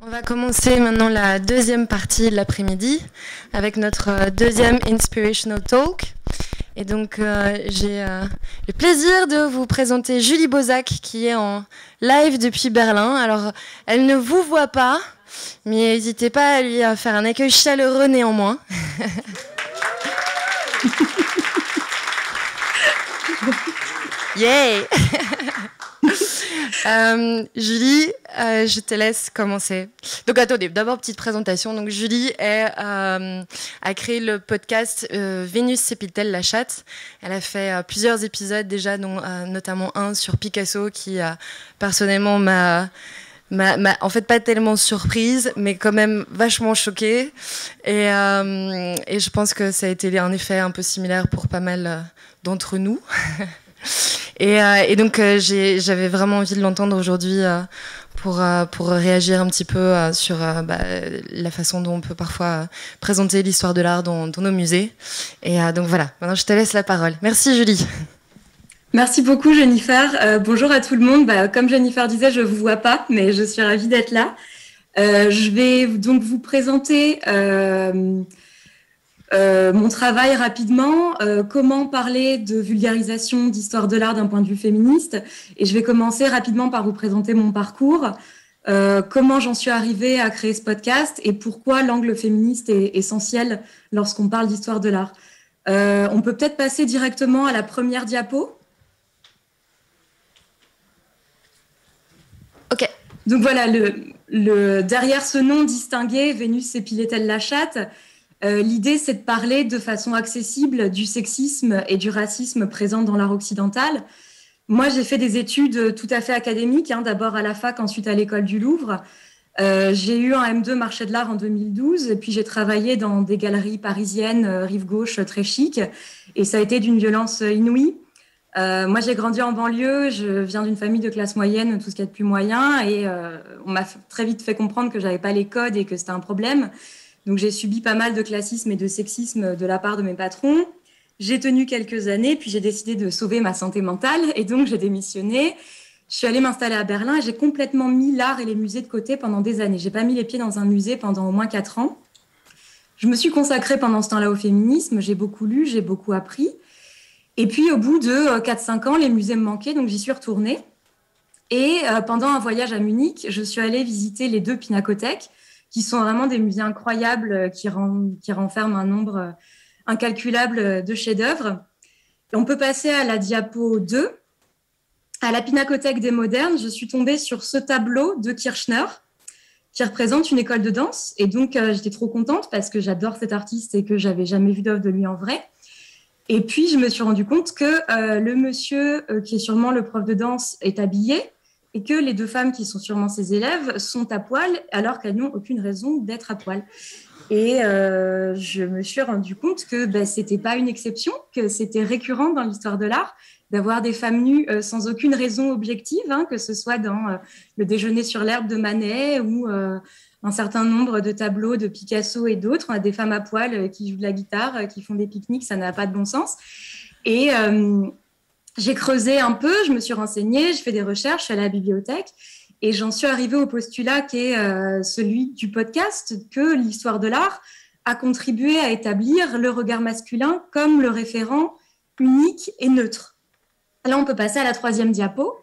On va commencer maintenant la deuxième partie de l'après-midi avec notre deuxième Inspirational Talk. Et donc, j'ai le plaisir de vous présenter Julie Bozac qui est en live depuis Berlin. Alors, elle ne vous voit pas, mais n'hésitez pas à lui faire un accueil chaleureux néanmoins. Yay! Julie, je te laisse commencer. Donc attendez, d'abord petite présentation. Donc Julie a créé le podcast Vénus s'épile-t-elle la chatte. Elle a fait plusieurs épisodes déjà, dont notamment un sur Picasso qui personnellement m'a en fait pas tellement surprise, mais quand même vachement choquée. Et je pense que ça a été un effet un peu similaire pour pas mal d'entre nous. Et donc j'avais vraiment envie de l'entendre aujourd'hui pour réagir un petit peu sur la façon dont on peut parfois présenter l'histoire de l'art dans nos musées. Et donc voilà, maintenant je te laisse la parole. Merci Julie. Merci beaucoup Jennifer. Bonjour à tout le monde. Comme Jennifer disait, je ne vous vois pas, mais je suis ravie d'être là. Je vais donc vous présenter mon travail rapidement, comment parler de vulgarisation d'histoire de l'art d'un point de vue féministe. Et je vais commencer rapidement par vous présenter mon parcours, comment j'en suis arrivée à créer ce podcast et pourquoi l'angle féministe est essentiel lorsqu'on parle d'histoire de l'art. On peut peut-être passer directement à la première diapo. Ok. Donc voilà, derrière ce nom distingué, Vénus s'épilait-elle la chatte, l'idée, c'est de parler de façon accessible du sexisme et du racisme présents dans l'art occidental. Moi, j'ai fait des études tout à fait académiques, d'abord à la fac, ensuite à l'école du Louvre. J'ai eu un M2 marché de l'art en 2012, et puis j'ai travaillé dans des galeries parisiennes, rive gauche, très chic, et ça a été d'une violence inouïe. Moi, j'ai grandi en banlieue, je viens d'une famille de classe moyenne, tout ce qu'il y a de plus moyen, et on m'a très vite fait comprendre que je n'avais pas les codes et que c'était un problème. Donc, j'ai subi pas mal de classisme et de sexisme de la part de mes patrons. J'ai tenu quelques années, puis j'ai décidé de sauver ma santé mentale. Et donc, j'ai démissionné. Je suis allée m'installer à Berlin et j'ai complètement mis l'art et les musées de côté pendant des années. Je n'ai pas mis les pieds dans un musée pendant au moins 4 ans. Je me suis consacrée pendant ce temps-là au féminisme. J'ai beaucoup lu, j'ai beaucoup appris. Et puis, au bout de 4-5 ans, les musées me manquaient, donc j'y suis retournée. Et pendant un voyage à Munich, je suis allée visiter les 2 pinacothèques, qui sont vraiment des musées incroyables qui renferment un nombre incalculable de chefs-d'œuvre. On peut passer à la diapo 2. À la Pinacothèque des Modernes, je suis tombée sur ce tableau de Kirchner qui représente une école de danse. Et donc, j'étais trop contente parce que j'adore cet artiste et que je n'avais jamais vu d'œuvre de lui en vrai. Et puis, je me suis rendu compte que le monsieur, qui est sûrement le prof de danse, est habillé et que les 2 femmes qui sont sûrement ses élèves sont à poil alors qu'elles n'ont aucune raison d'être à poil. Et je me suis rendu compte que ce n'était pas une exception, que c'était récurrent dans l'histoire de l'art d'avoir des femmes nues sans aucune raison objective, que ce soit dans le déjeuner sur l'herbe de Manet ou un certain nombre de tableaux de Picasso et d'autres. On a des femmes à poil qui jouent de la guitare, qui font des pique-niques, ça n'a pas de bon sens. Et j'ai creusé un peu, je me suis renseignée, je fais des recherches, je suis allée à la bibliothèque et j'en suis arrivée au postulat qui est celui du podcast, que l'histoire de l'art a contribué à établir le regard masculin comme le référent unique et neutre. Là, on peut passer à la 3e diapo.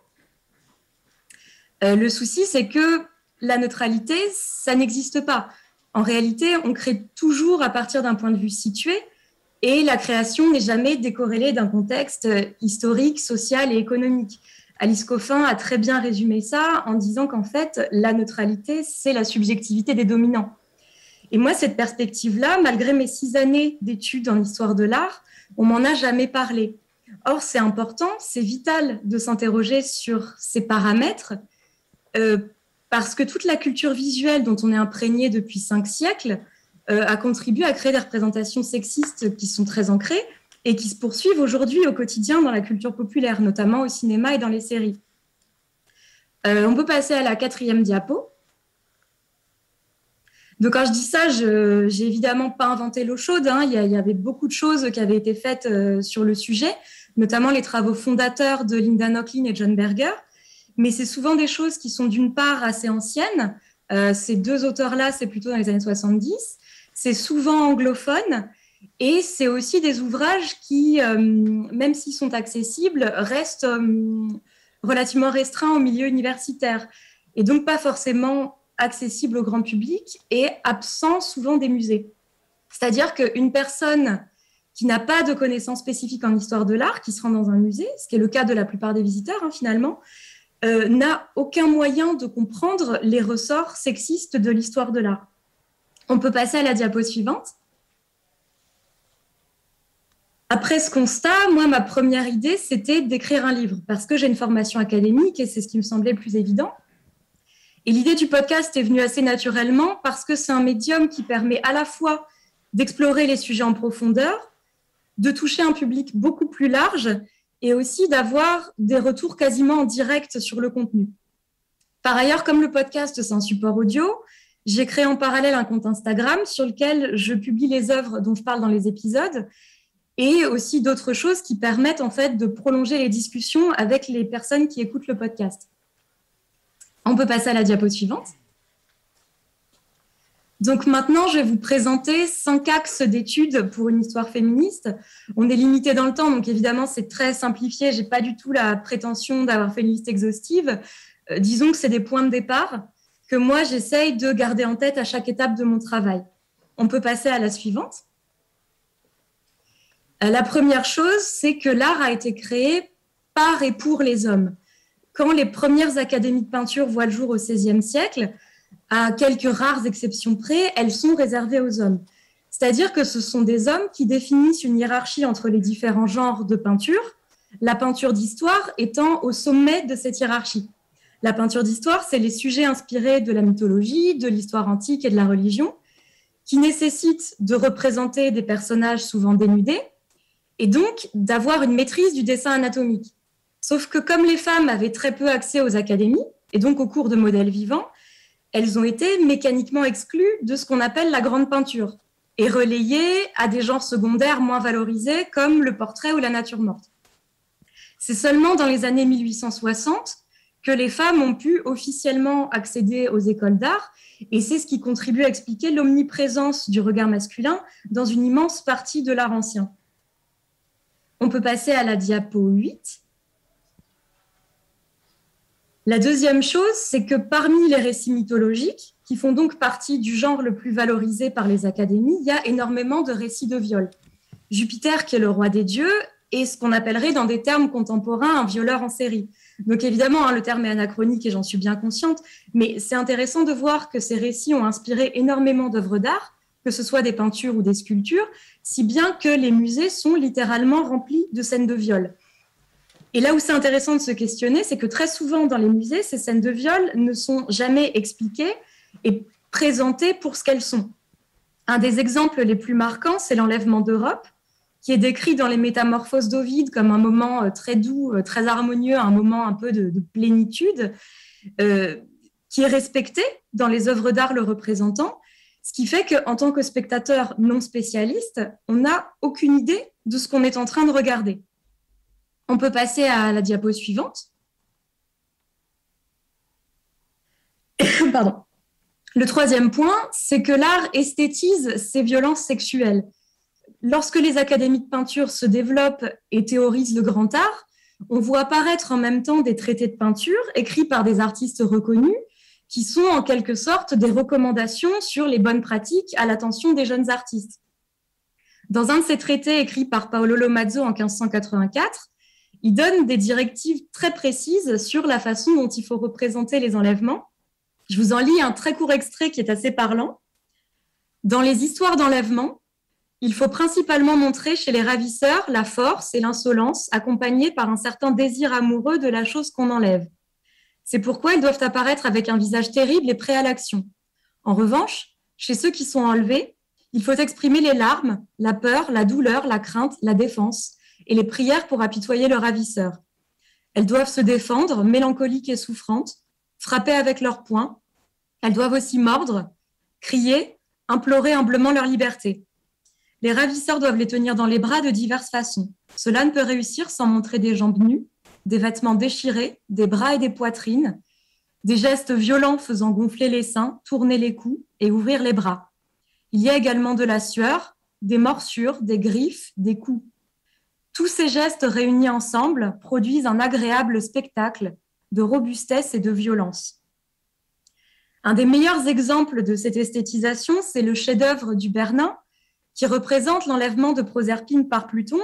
Le souci, c'est que la neutralité, ça n'existe pas. En réalité, on crée toujours à partir d'un point de vue situé, et la création n'est jamais décorrélée d'un contexte historique, social et économique. Alice Coffin a très bien résumé ça en disant qu'en fait, la neutralité, c'est la subjectivité des dominants. Et moi, cette perspective-là, malgré mes 6 années d'études en histoire de l'art, on m'en a jamais parlé. Or, c'est important, c'est vital de s'interroger sur ces paramètres parce que toute la culture visuelle dont on est imprégné depuis 5 siècles a contribué à créer des représentations sexistes qui sont très ancrées et qui se poursuivent aujourd'hui au quotidien dans la culture populaire, notamment au cinéma et dans les séries. On peut passer à la 4e diapo. Donc, quand je dis ça, je n'ai évidemment pas inventé l'eau chaude. Il y avait beaucoup de choses qui avaient été faites sur le sujet, notamment les travaux fondateurs de Linda Nochlin et John Berger. Mais c'est souvent des choses qui sont d'une part assez anciennes, Ces deux auteurs-là, c'est plutôt dans les années 70. C'est souvent anglophone et c'est aussi des ouvrages qui, même s'ils sont accessibles, restent relativement restreints au milieu universitaire et donc pas forcément accessibles au grand public et absents souvent des musées. C'est-à-dire qu'une personne qui n'a pas de connaissances spécifiques en histoire de l'art, qui se rend dans un musée, ce qui est le cas de la plupart des visiteurs finalement, n'a aucun moyen de comprendre les ressorts sexistes de l'histoire de l'art. On peut passer à la diapo suivante. Après ce constat, moi, ma première idée, c'était d'écrire un livre, parce que j'ai une formation académique et c'est ce qui me semblait le plus évident. Et l'idée du podcast est venue assez naturellement parce que c'est un médium qui permet à la fois d'explorer les sujets en profondeur, de toucher un public beaucoup plus large et aussi d'avoir des retours quasiment en direct sur le contenu. Par ailleurs, comme le podcast, c'est un support audio, j'ai créé en parallèle un compte Instagram sur lequel je publie les œuvres dont je parle dans les épisodes et aussi d'autres choses qui permettent en fait de prolonger les discussions avec les personnes qui écoutent le podcast. On peut passer à la diapo suivante. Donc maintenant, je vais vous présenter 5 axes d'études pour une histoire féministe. On est limité dans le temps, donc évidemment, c'est très simplifié. Je n'ai pas du tout la prétention d'avoir fait une liste exhaustive. Disons que c'est des points de départ que moi, j'essaye de garder en tête à chaque étape de mon travail. On peut passer à la suivante. La première chose, c'est que l'art a été créé par et pour les hommes. Quand les premières académies de peinture voient le jour au XVIe siècle, à quelques rares exceptions près, elles sont réservées aux hommes. C'est-à-dire que ce sont des hommes qui définissent une hiérarchie entre les différents genres de peinture, la peinture d'histoire étant au sommet de cette hiérarchie. La peinture d'histoire, c'est les sujets inspirés de la mythologie, de l'histoire antique et de la religion, qui nécessitent de représenter des personnages souvent dénudés et donc d'avoir une maîtrise du dessin anatomique. Sauf que comme les femmes avaient très peu accès aux académies, et donc aux cours de modèles vivants, elles ont été mécaniquement exclues de ce qu'on appelle la grande peinture et relayées à des genres secondaires moins valorisés comme le portrait ou la nature morte. C'est seulement dans les années 1860 que les femmes ont pu officiellement accéder aux écoles d'art et c'est ce qui contribue à expliquer l'omniprésence du regard masculin dans une immense partie de l'art ancien. On peut passer à la diapo 8. La deuxième chose, c'est que parmi les récits mythologiques, qui font donc partie du genre le plus valorisé par les académies, il y a énormément de récits de viol. Jupiter, qui est le roi des dieux, est ce qu'on appellerait dans des termes contemporains un violeur en série. Donc évidemment, le terme est anachronique et j'en suis bien consciente, mais c'est intéressant de voir que ces récits ont inspiré énormément d'œuvres d'art, que ce soit des peintures ou des sculptures, si bien que les musées sont littéralement remplis de scènes de viol. Et là où c'est intéressant de se questionner, c'est que très souvent dans les musées, ces scènes de viol ne sont jamais expliquées et présentées pour ce qu'elles sont. Un des exemples les plus marquants, c'est l'enlèvement d'Europe, qui est décrit dans les Métamorphoses d'Ovide comme un moment très doux, très harmonieux, un moment un peu de plénitude, qui est respecté dans les œuvres d'art le représentant, ce qui fait qu'en tant que spectateur non spécialiste, on n'a aucune idée de ce qu'on est en train de regarder. On peut passer à la diapo suivante. Pardon. Le troisième point, c'est que l'art esthétise ces violences sexuelles. Lorsque les académies de peinture se développent et théorisent le grand art, on voit apparaître en même temps des traités de peinture écrits par des artistes reconnus qui sont en quelque sorte des recommandations sur les bonnes pratiques à l'attention des jeunes artistes. Dans un de ces traités écrits par Paolo Lomazzo en 1584, il donne des directives très précises sur la façon dont il faut représenter les enlèvements. Je vous en lis un très court extrait qui est assez parlant. Dans les histoires d'enlèvement, il faut principalement montrer chez les ravisseurs la force et l'insolence accompagnées par un certain désir amoureux de la chose qu'on enlève. C'est pourquoi ils doivent apparaître avec un visage terrible et prêt à l'action. En revanche, chez ceux qui sont enlevés, il faut exprimer les larmes, la peur, la douleur, la crainte, la défense et les prières pour apitoyer le ravisseur. Elles doivent se défendre, mélancoliques et souffrantes, frapper avec leurs poings. Elles doivent aussi mordre, crier, implorer humblement leur liberté. Les ravisseurs doivent les tenir dans les bras de diverses façons. Cela ne peut réussir sans montrer des jambes nues, des vêtements déchirés, des bras et des poitrines, des gestes violents faisant gonfler les seins, tourner les cous et ouvrir les bras. Il y a également de la sueur, des morsures, des griffes, des coups. Tous ces gestes réunis ensemble produisent un agréable spectacle de robustesse et de violence. Un des meilleurs exemples de cette esthétisation, c'est le chef-d'œuvre du Bernin, qui représente l'enlèvement de Proserpine par Pluton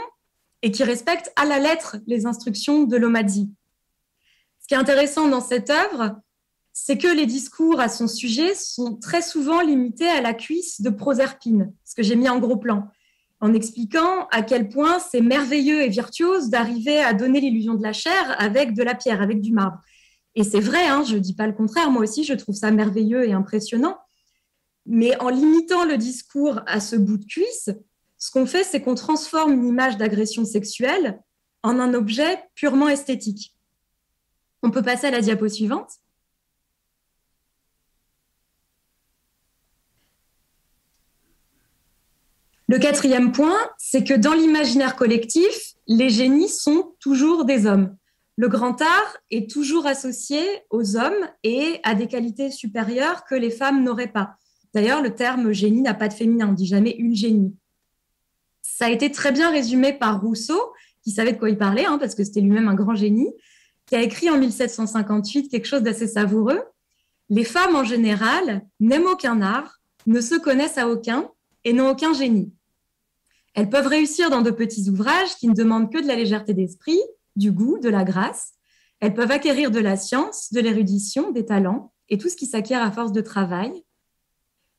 et qui respecte à la lettre les instructions de Lomazzi. Ce qui est intéressant dans cette œuvre, c'est que les discours à son sujet sont très souvent limités à la cuisse de Proserpine, ce que j'ai mis en gros plan, en expliquant à quel point c'est merveilleux et virtuose d'arriver à donner l'illusion de la chair avec de la pierre, avec du marbre. Et c'est vrai, hein, je ne dis pas le contraire, moi aussi je trouve ça merveilleux et impressionnant, mais en limitant le discours à ce bout de cuisse, ce qu'on fait, c'est qu'on transforme une image d'agression sexuelle en un objet purement esthétique. On peut passer à la diapo suivante. Le quatrième point, c'est que dans l'imaginaire collectif, les génies sont toujours des hommes. Le grand art est toujours associé aux hommes et à des qualités supérieures que les femmes n'auraient pas. D'ailleurs, le terme génie n'a pas de féminin, on ne dit jamais une génie. Ça a été très bien résumé par Rousseau, qui savait de quoi il parlait, hein, parce que c'était lui-même un grand génie, qui a écrit en 1758 quelque chose d'assez savoureux. Les femmes en général n'aiment aucun art, ne se connaissent à aucun et n'ont aucun génie. Elles peuvent réussir dans de petits ouvrages qui ne demandent que de la légèreté d'esprit, du goût, de la grâce. Elles peuvent acquérir de la science, de l'érudition, des talents et tout ce qui s'acquiert à force de travail.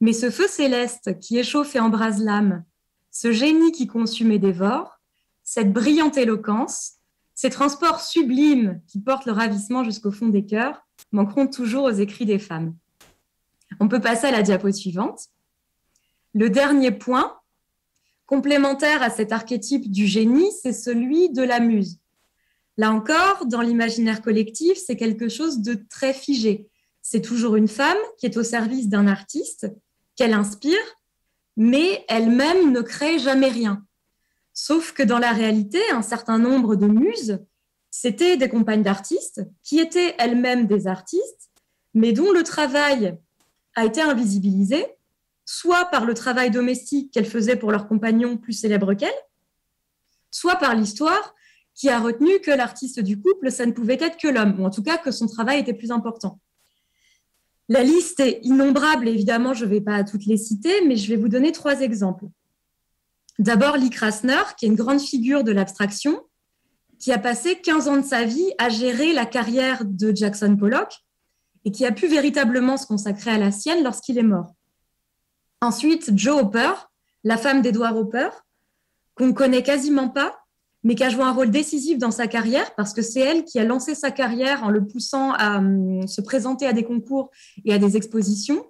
Mais ce feu céleste qui échauffe et embrase l'âme, ce génie qui consume et dévore, cette brillante éloquence, ces transports sublimes qui portent le ravissement jusqu'au fond des cœurs, manqueront toujours aux écrits des femmes. On peut passer à la diapo suivante. Le dernier point, complémentaire à cet archétype du génie, c'est celui de la muse. Là encore, dans l'imaginaire collectif, c'est quelque chose de très figé. C'est toujours une femme qui est au service d'un artiste, qu'elle inspire, mais elle-même ne crée jamais rien. Sauf que dans la réalité, un certain nombre de muses, c'était des compagnes d'artistes qui étaient elles-mêmes des artistes, mais dont le travail a été invisibilisé, soit par le travail domestique qu'elles faisaient pour leurs compagnons plus célèbres qu'elles, soit par l'histoire qui a retenu que l'artiste du couple, ça ne pouvait être que l'homme, ou en tout cas que son travail était plus important. La liste est innombrable, évidemment, je ne vais pas toutes les citer, mais je vais vous donner 3 exemples. D'abord, Lee Krasner, qui est une grande figure de l'abstraction, qui a passé 15 ans de sa vie à gérer la carrière de Jackson Pollock et qui a pu véritablement se consacrer à la sienne lorsqu'il est mort. Ensuite, Jo Hopper, la femme d'Edward Hopper, qu'on ne connaît quasiment pas, mais qui a joué un rôle décisif dans sa carrière parce que c'est elle qui a lancé sa carrière en le poussant à se présenter à des concours et à des expositions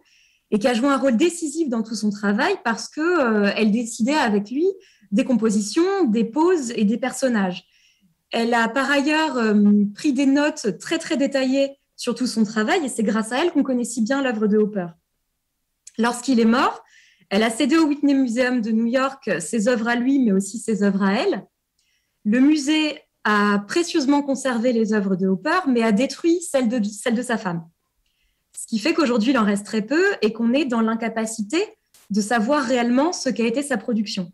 et qui a joué un rôle décisif dans tout son travail parce qu'elle décidait avec lui des compositions, des poses et des personnages. Elle a par ailleurs pris des notes très, très détaillées sur tout son travail et c'est grâce à elle qu'on connaît si bien l'œuvre de Hopper. Lorsqu'il est mort, elle a cédé au BeMUSEUM de New York ses œuvres à lui, mais aussi ses œuvres à elle. Le musée a précieusement conservé les œuvres de Hopper, mais a détruit celles de sa femme. Ce qui fait qu'aujourd'hui, il en reste très peu et qu'on est dans l'incapacité de savoir réellement ce qu'a été sa production.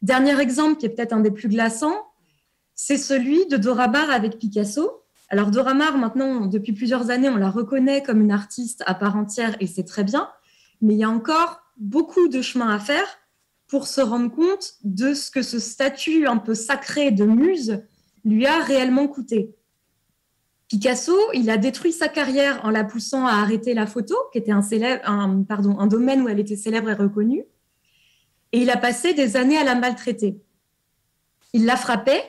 Dernier exemple, qui est peut-être un des plus glaçants, c'est celui de Dora Maar avec Picasso. Alors Dora Maar, maintenant, depuis plusieurs années, on la reconnaît comme une artiste à part entière et c'est très bien, mais il y a encore beaucoup de chemin à faire pour se rendre compte de ce que ce statut un peu sacré de muse lui a réellement coûté. Picasso, il a détruit sa carrière en la poussant à arrêter la photo, qui était un domaine où elle était célèbre et reconnue, et il a passé des années à la maltraiter. Il l'a frappée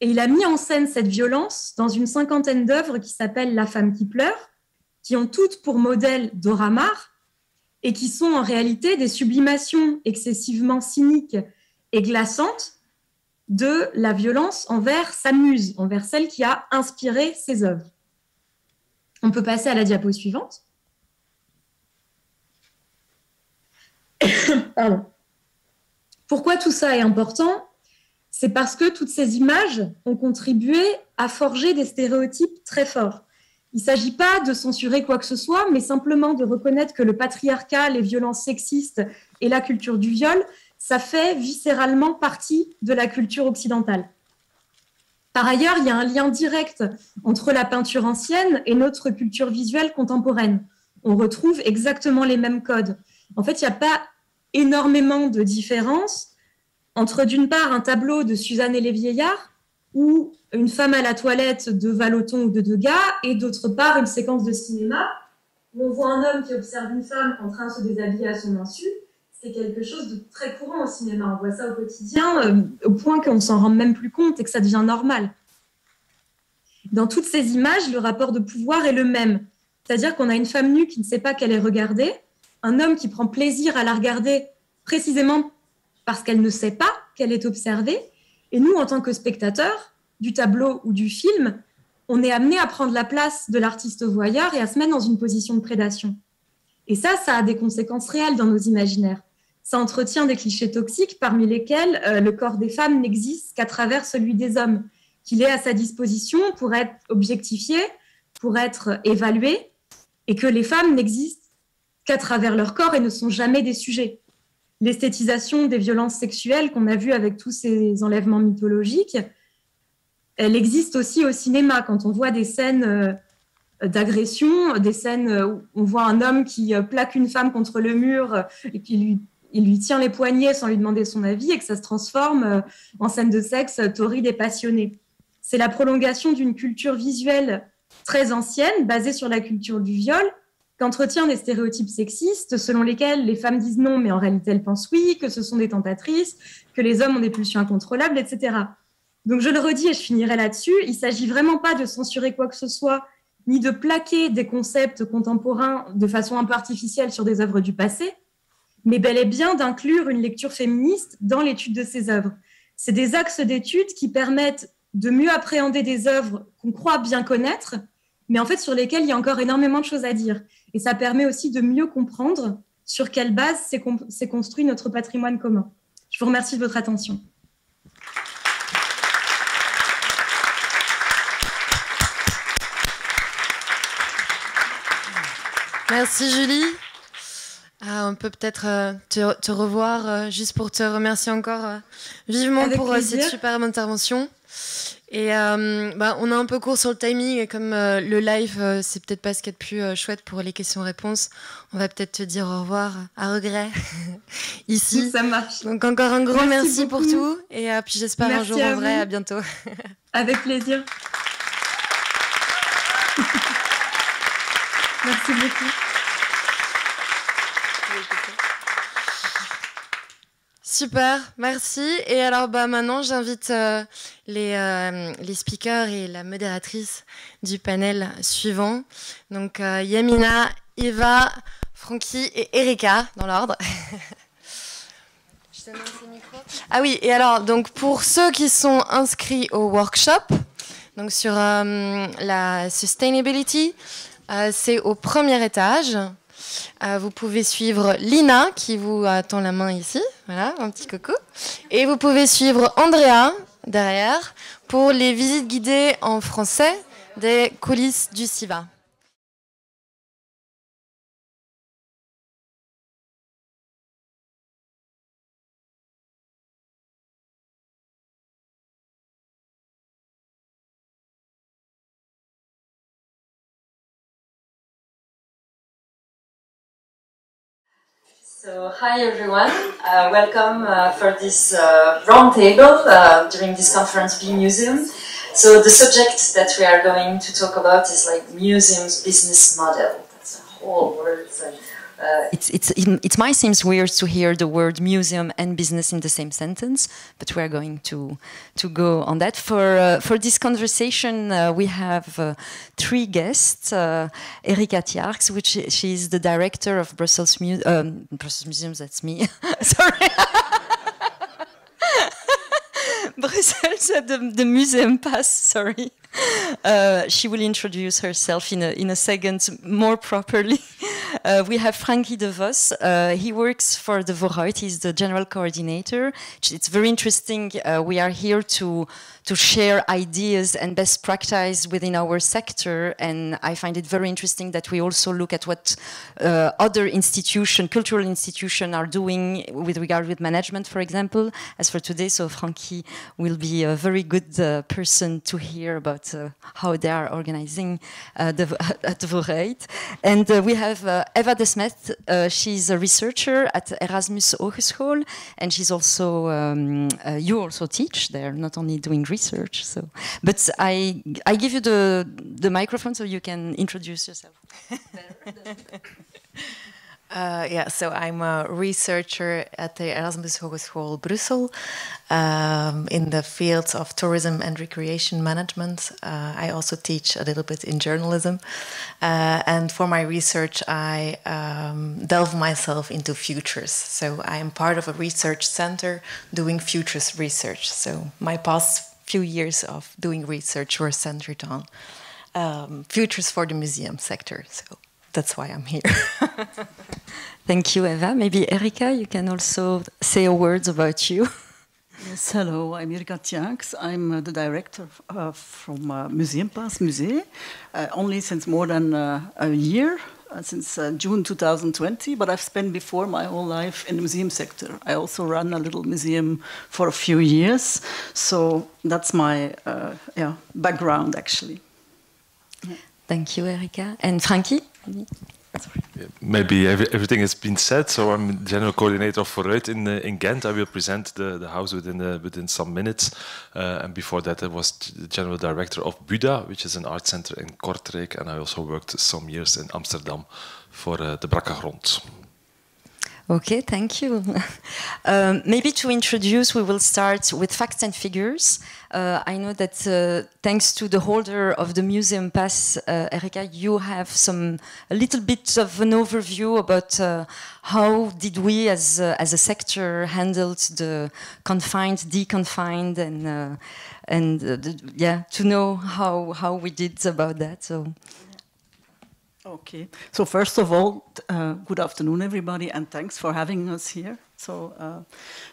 et il a mis en scène cette violence dans une 50aine d'œuvres qui s'appellent La femme qui pleure, qui ont toutes pour modèle Dora Maar, et qui sont en réalité des sublimations excessivement cyniques et glaçantes de la violence envers sa muse, envers celle qui a inspiré ses œuvres. On peut passer à la diapo suivante. Pardon. Pourquoi tout ça est important ? C'est parce que toutes ces images ont contribué à forger des stéréotypes très forts. Il ne s'agit pas de censurer quoi que ce soit, mais simplement de reconnaître que le patriarcat, les violences sexistes et la culture du viol, ça fait viscéralement partie de la culture occidentale. Par ailleurs, il y a un lien direct entre la peinture ancienne et notre culture visuelle contemporaine. On retrouve exactement les mêmes codes. En fait, il n'y a pas énormément de différence entre, d'une part, un tableau de Suzanne et les vieillards ou une femme à la toilette de Vallotton ou de Degas, et d'autre part, une séquence de cinéma où on voit un homme qui observe une femme en train de se déshabiller à son insu. C'est quelque chose de très courant au cinéma. On voit ça au quotidien, au point qu'on s'en rend même plus compte et que ça devient normal. Dans toutes ces images, le rapport de pouvoir est le même. C'est-à-dire qu'on a une femme nue qui ne sait pas qu'elle est regardée, un homme qui prend plaisir à la regarder précisément parce qu'elle ne sait pas qu'elle est observée. Et nous, en tant que spectateurs du tableau ou du film, on est amené à prendre la place de l'artiste voyeur et à se mettre dans une position de prédation. Et ça a des conséquences réelles dans nos imaginaires. Ça entretient des clichés toxiques parmi lesquels le corps des femmes n'existe qu'à travers celui des hommes, qu'il est à sa disposition pour être objectifié, pour être évalué, et que les femmes n'existent qu'à travers leur corps et ne sont jamais des sujets. L'esthétisation des violences sexuelles qu'on a vues avec tous ces enlèvements mythologiques, elle existe aussi au cinéma. Quand on voit des scènes d'agression, des scènes où on voit un homme qui plaque une femme contre le mur et puis il lui tient les poignets sans lui demander son avis et que ça se transforme en scène de sexe torride et passionnée. C'est la prolongation d'une culture visuelle très ancienne, basée sur la culture du viol, qu'entretient des stéréotypes sexistes selon lesquels les femmes disent non, mais en réalité elles pensent oui, que ce sont des tentatrices, que les hommes ont des pulsions incontrôlables, etc. Donc je le redis et je finirai là-dessus, il ne s'agit vraiment pas de censurer quoi que ce soit, ni de plaquer des concepts contemporains de façon un peu artificielle sur des œuvres du passé, mais bel et bien d'inclure une lecture féministe dans l'étude de ces œuvres. C'est des axes d'étude qui permettent de mieux appréhender des œuvres qu'on croit bien connaître, mais en fait sur lesquelles il y a encore énormément de choses à dire. Et ça permet aussi de mieux comprendre sur quelle base s'est construit notre patrimoine commun. Je vous remercie de votre attention. Merci Julie. On peut peut-être te revoir juste pour te remercier encore vivement avec pour cette superbe intervention. Et on est un peu court sur le timing et comme le live, c'est peut-être pas ce qu'il y a de plus chouette pour les questions-réponses, on va peut-être te dire au revoir à regret ici. Ça marche. Donc encore un grand merci pour tout et puis j'espère un jour en vrai, à bientôt. Avec plaisir. Merci beaucoup. Super, merci. Et alors maintenant, j'invite les speakers et la modératrice du panel suivant. Donc Yamina, Eva, Francky et Erika, dans l'ordre. Je te donne ce micro. Ah oui, et alors, donc, pour ceux qui sont inscrits au workshop, donc sur la sustainability, c'est au premier étage. Vous pouvez suivre Lina qui vous tend la main ici, voilà, un petit coucou. Et vous pouvez suivre Andrea derrière pour les visites guidées en français des coulisses du SIVA. So, hi everyone, welcome for this roundtable during this conference BeMUSEUM. So the subject that we are going to talk about is like museum's business model. That's a whole word. It might seem weird to hear the word museum and business in the same sentence, but we are going to go on that. For this conversation, we have three guests. Erika Tjarks, she is the director of Brussels Museums. That's me. Sorry. Brussels, the museum pass. Sorry. She will introduce herself in a second more properly. We have Frankie de Vos. He works for the Vooruit. He's the general coordinator. It's very interesting. We are here to share ideas and best practice within our sector. And I find it very interesting that we also look at what other cultural institutions are doing with regard with management, for example, as for today. So Frankie will be a very good person to hear about how they are organizing at the Vooruit. And we have Eva de Smet. She's a researcher at Erasmus Hogeschool, and she's also, you also teach there, not only doing research. So, but I give you the microphone so you can introduce yourself. Yeah, so I'm a researcher at the Erasmus Hogeschool Brussels in the fields of tourism and recreation management. I also teach a little bit in journalism. And for my research, I delve myself into futures. So I'm part of a research center doing futures research. So my past few years of doing research were centered on futures for the museum sector. So that's why I'm here. Thank you, Eva. Maybe Erika, you can also say a word about you. Yes, hello, I'm Erika Tjaaks. I'm the director from Museumpas Musée, only since more than a year, since June 2020, but I've spent before my whole life in the museum sector. I also ran a little museum for a few years, so that's my background, actually. Yeah. Thank you, Erika. And Frankie? Maybe everything has been said. So I'm general coordinator of Vooruit in Ghent. I will present the house within some minutes. And before that, I was the general director of Buda, which is an art center in Kortrijk. And I also worked some years in Amsterdam for the Brakke Grond. Okay, thank you. Maybe to introduce, we will start with facts and figures. I know that thanks to the holder of the museum pass, Erika, you have a little bit of an overview about how did we as a sector handled the confined, deconfined, and to know how we did about that. So. Okay, so first of all, good afternoon, everybody, and thanks for having us here. So,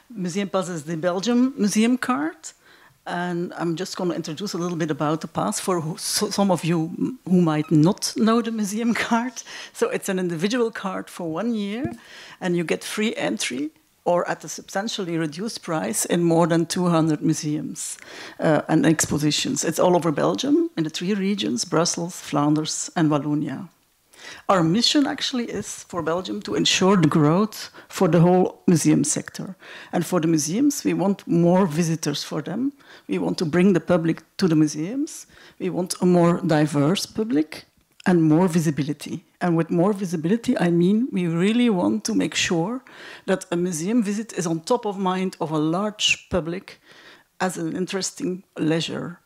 Museum Pass is the Belgium museum card, and I'm just going to introduce a little bit about the pass for some of you who might not know the museum card. So, it's an individual card for 1 year, and you get free entry or at a substantially reduced price in more than 200 museums and expositions. It's all over Belgium, in the 3 regions, Brussels, Flanders, and Wallonia. Our mission actually is for Belgium to ensure the growth for the whole museum sector. And for the museums, we want more visitors for them. We want to bring the public to the museums. We want a more diverse public and more visibility. And with more visibility, I mean we really want to make sure that a museum visit is on top of mind of a large public as an interesting leisure.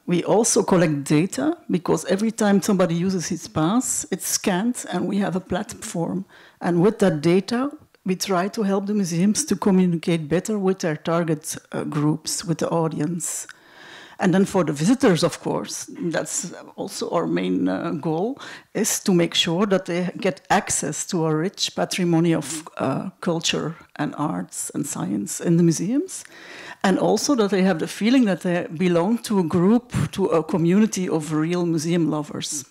We also collect data, because every time somebody uses his pass, it's scanned and we have a platform. And with that data, we try to help the museums to communicate better with their target groups, with the audience. And then for the visitors, of course, that's also our main goal, is to make sure that they get access to a rich patrimony of culture and arts and science in the museums. And also that they have the feeling that they belong to a group, to a community of real museum lovers.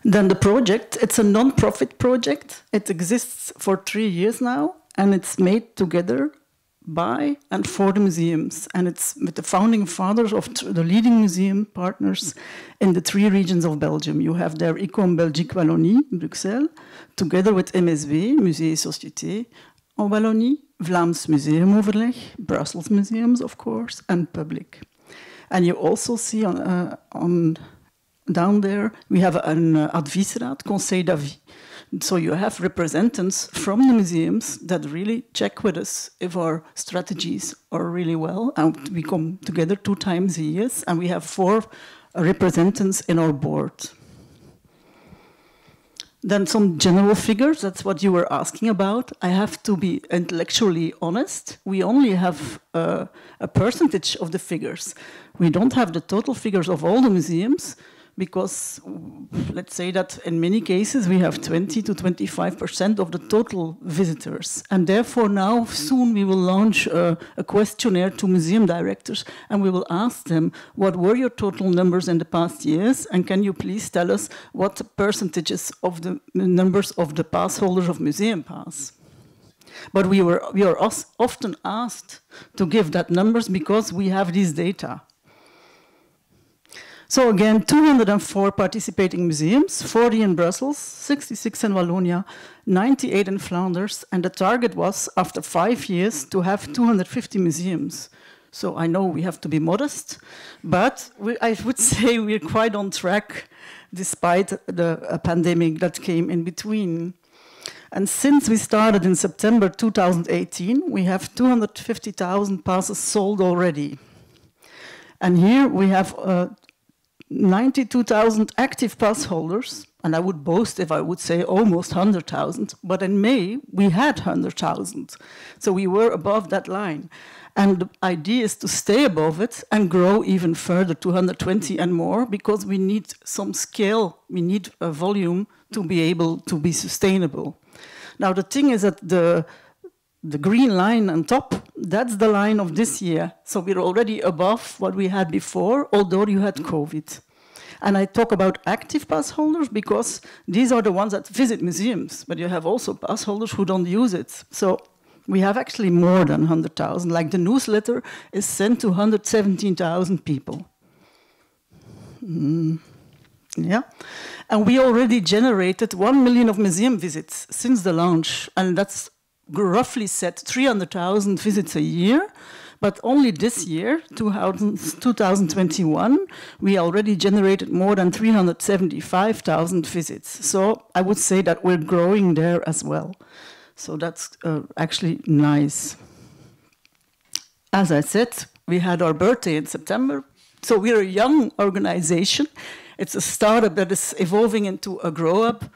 Then the project, it's a non-profit project. It exists for 3 years now, and it's made together by and for the museums. And it's with the founding fathers of the leading museum partners in the 3 regions of Belgium. You have there ICOM Belgique Wallonie, Bruxelles, together with MSW, Musée et Société, en Wallonie, Vlaams Museumoverleg, Brussels Museums, of course, and public. And you also see on down there, we have an adviesraad, Conseil d'avis. So you have representatives from the museums that really check with us if our strategies are really well. And we come together 2 times a year, and we have 4 representatives in our board. Then some general figures, that's what you were asking about. I have to be intellectually honest. We only have a percentage of the figures. We don't have the total figures of all the museums. because let's say that in many cases we have 20 to 25% of the total visitors. And therefore now soon we will launch a questionnaire to museum directors, and we will ask them, what were your total numbers in the past years? And can you please tell us what percentages of the numbers of the pass holders of museum pass? But we are often asked to give that numbers because we have these data. So again, 204 participating museums, 40 in Brussels, 66 in Wallonia, 98 in Flanders, and the target was, after 5 years, to have 250 museums. So I know we have to be modest, but I would say we're quite on track, despite the pandemic that came in between. And since we started in September 2018, we have 250,000 passes sold already. And here we have 92,000 active pass holders, and I would boast if I would say almost 100,000, but in May we had 100,000. So we were above that line. And the idea is to stay above it and grow even further to 120 and more, because we need some scale, we need a volume to be able to be sustainable. Now the thing is that the green line on top, that's the line of this year. So we're already above what we had before, although you had COVID. And I talk about active pass holders because these are the ones that visit museums, but you have also pass holders who don't use it. So we have actually more than 100,000. Like the newsletter is sent to 117,000 people. Yeah. And we already generated 1 million of museum visits since the launch, and that's roughly set 300,000 visits a year, but only this year, 2021, we already generated more than 375,000 visits. So I would say that we're growing there as well. So that's actually nice. As I said, we had our birthday in September. So we're a young organization. It's a startup that is evolving into a grow-up.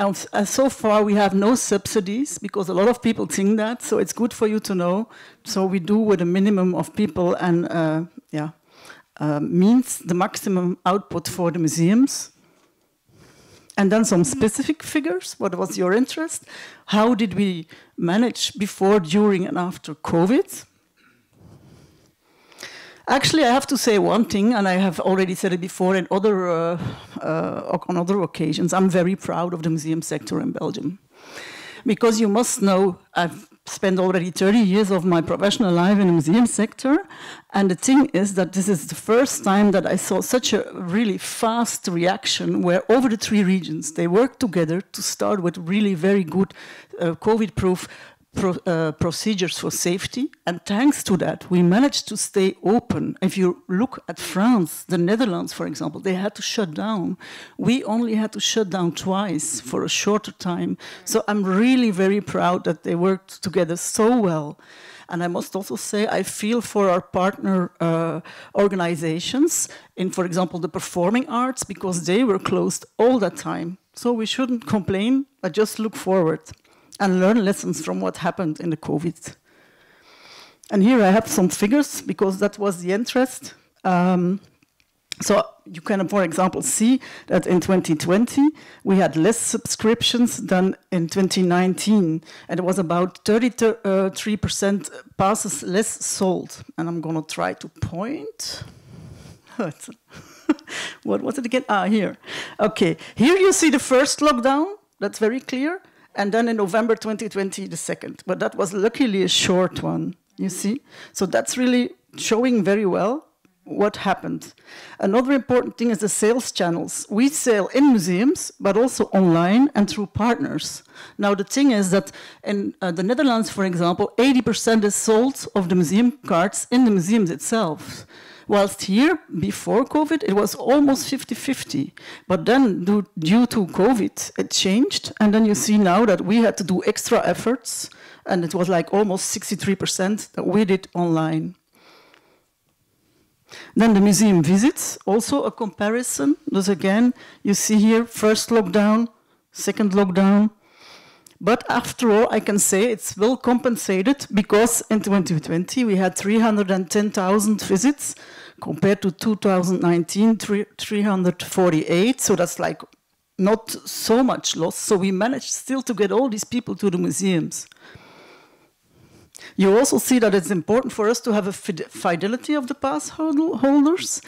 And so far, we have no subsidies, because a lot of people think that, so it's good for you to know. So we do with a minimum of people and means the maximum output for the museums. And then some specific figures. What was your interest? How did we manage before, during, and after COVID? Actually, I have to say one thing, and I have already said it before on other occasions. I'm very proud of the museum sector in Belgium. Because you must know, I've spent already 30 years of my professional life in the museum sector, and the thing is that this is the first time that I saw such a really fast reaction where over the 3 regions, they worked together to start with really very good COVID-proof procedures for safety, and thanks to that we managed to stay open. If you look at France, the Netherlands, for example, they had to shut down. We only had to shut down twice for a shorter time. So I'm really very proud that they worked together so well. And I must also say I feel for our partner organizations in, for example, the performing arts, because they were closed all the time. So we shouldn't complain, but just look forward and learn lessons from what happened in the COVID. And here I have some figures, because that was the interest. So you can, for example, see that in 2020, we had less subscriptions than in 2019. And it was about 33% passes less sold. And I'm going to try to point. What was it again? Here. Okay, here you see the first lockdown. That's very clear. And then in November 2020, the second. But that was luckily a short one, you see? So that's really showing very well what happened. Another important thing is the sales channels. We sell in museums, but also online and through partners. Now, the thing is that in the Netherlands, for example, 80% is sold of the museum cards in the museums itself. Whilst here, before COVID, it was almost 50-50. But then, due to COVID, it changed. And then you see now that we had to do extra efforts. And it was like almost 63% that we did online. Then the museum visits, also a comparison. Thus again, you see here, first lockdown, second lockdown. But after all, I can say it's well compensated, because in 2020 we had 310,000 visits compared to 2019, 348. So that's like not so much loss. So we managed still to get all these people to the museums. You also see that it's important for us to have a fidelity of the pass holders.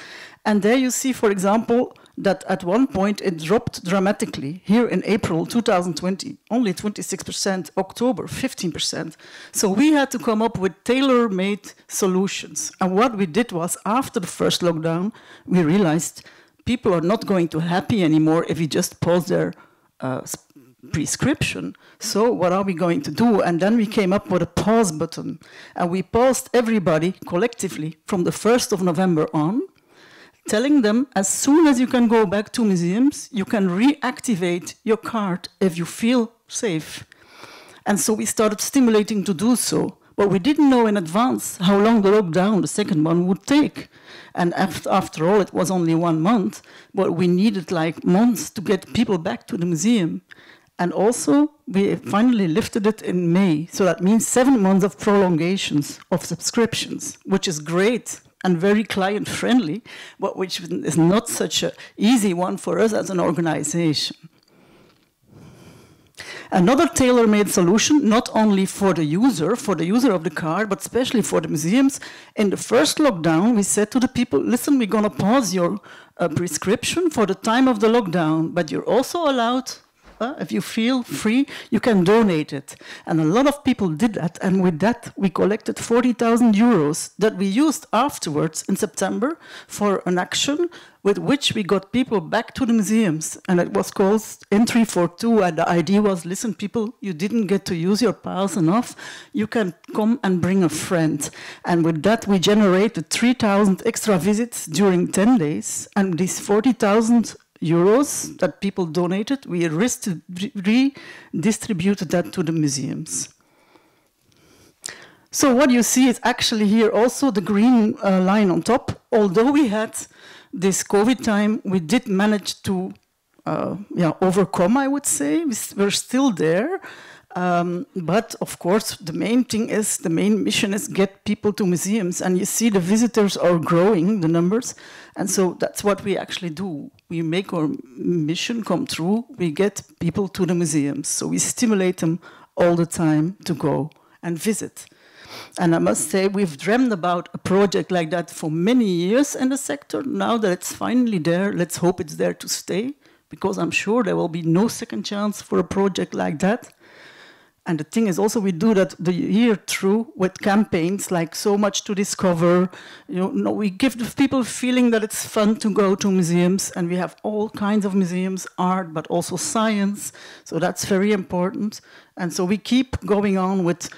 And there you see, for example, that at one point it dropped dramatically. Here in April 2020, only 26%, October 15%. So we had to come up with tailor-made solutions. And what we did was, after the first lockdown, we realized people are not going to be happy anymore if we just pause their prescription. So what are we going to do? And then we came up with a pause button. And we paused everybody collectively from the 1st of November on, telling them as soon as you can go back to museums, you can reactivate your card if you feel safe. And so we started stimulating to do so. But we didn't know in advance how long the lockdown, the second one, would take. And after all, it was only 1 month, but we needed like months to get people back to the museum. And also, we finally lifted it in May. So that means 7 months of prolongations of subscriptions, which is great and very client-friendly, but which is not such an easy one for us as an organization. Another tailor-made solution, not only for the user of the card, but especially for the museums. In the first lockdown, we said to the people, listen, we're going to pause your prescription for the time of the lockdown, but you're also allowed, if you feel free, you can donate it. And a lot of people did that, and with that, we collected 40,000 euros that we used afterwards in September for an action with which we got people back to the museums. And it was called Entry for Two, and the idea was, listen, people, you didn't get to use your pass enough, you can come and bring a friend. And with that, we generated 3,000 extra visits during 10 days, and these 40,000 euros that people donated, we redistributed that to the museums. So what you see is actually here also the green line on top. Although we had this COVID time, we did manage to overcome, I would say. We're still there. But of course, the main mission is get people to museums. And you see the visitors are growing, the numbers. And so that's what we actually do. We make our mission come true. We get people to the museums. So we stimulate them all the time to go and visit. And I must say, we've dreamed about a project like that for many years in the sector. Now that it's finally there, let's hope it's there to stay, because I'm sure there will be no second chance for a project like that. And the thing is also, we do that the year through with campaigns like So Much to Discover. We give the people a feeling that it's fun to go to museums, and we have all kinds of museums, art, but also science. So that's very important. And so we keep going on with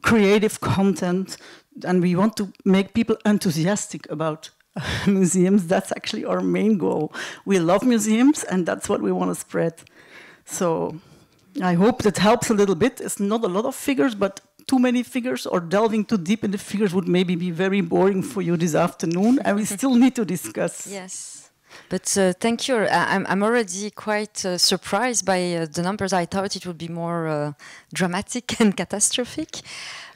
creative content, and we want to make people enthusiastic about museums. That's actually our main goal. We love museums, and that's what we want to spread. So I hope that helps a little bit. It's not a lot of figures, but too many figures or delving too deep in the figures would maybe be very boring for you this afternoon, and we still need to discuss. Yes. But thank you. I'm already quite surprised by the numbers. I thought it would be more dramatic and catastrophic.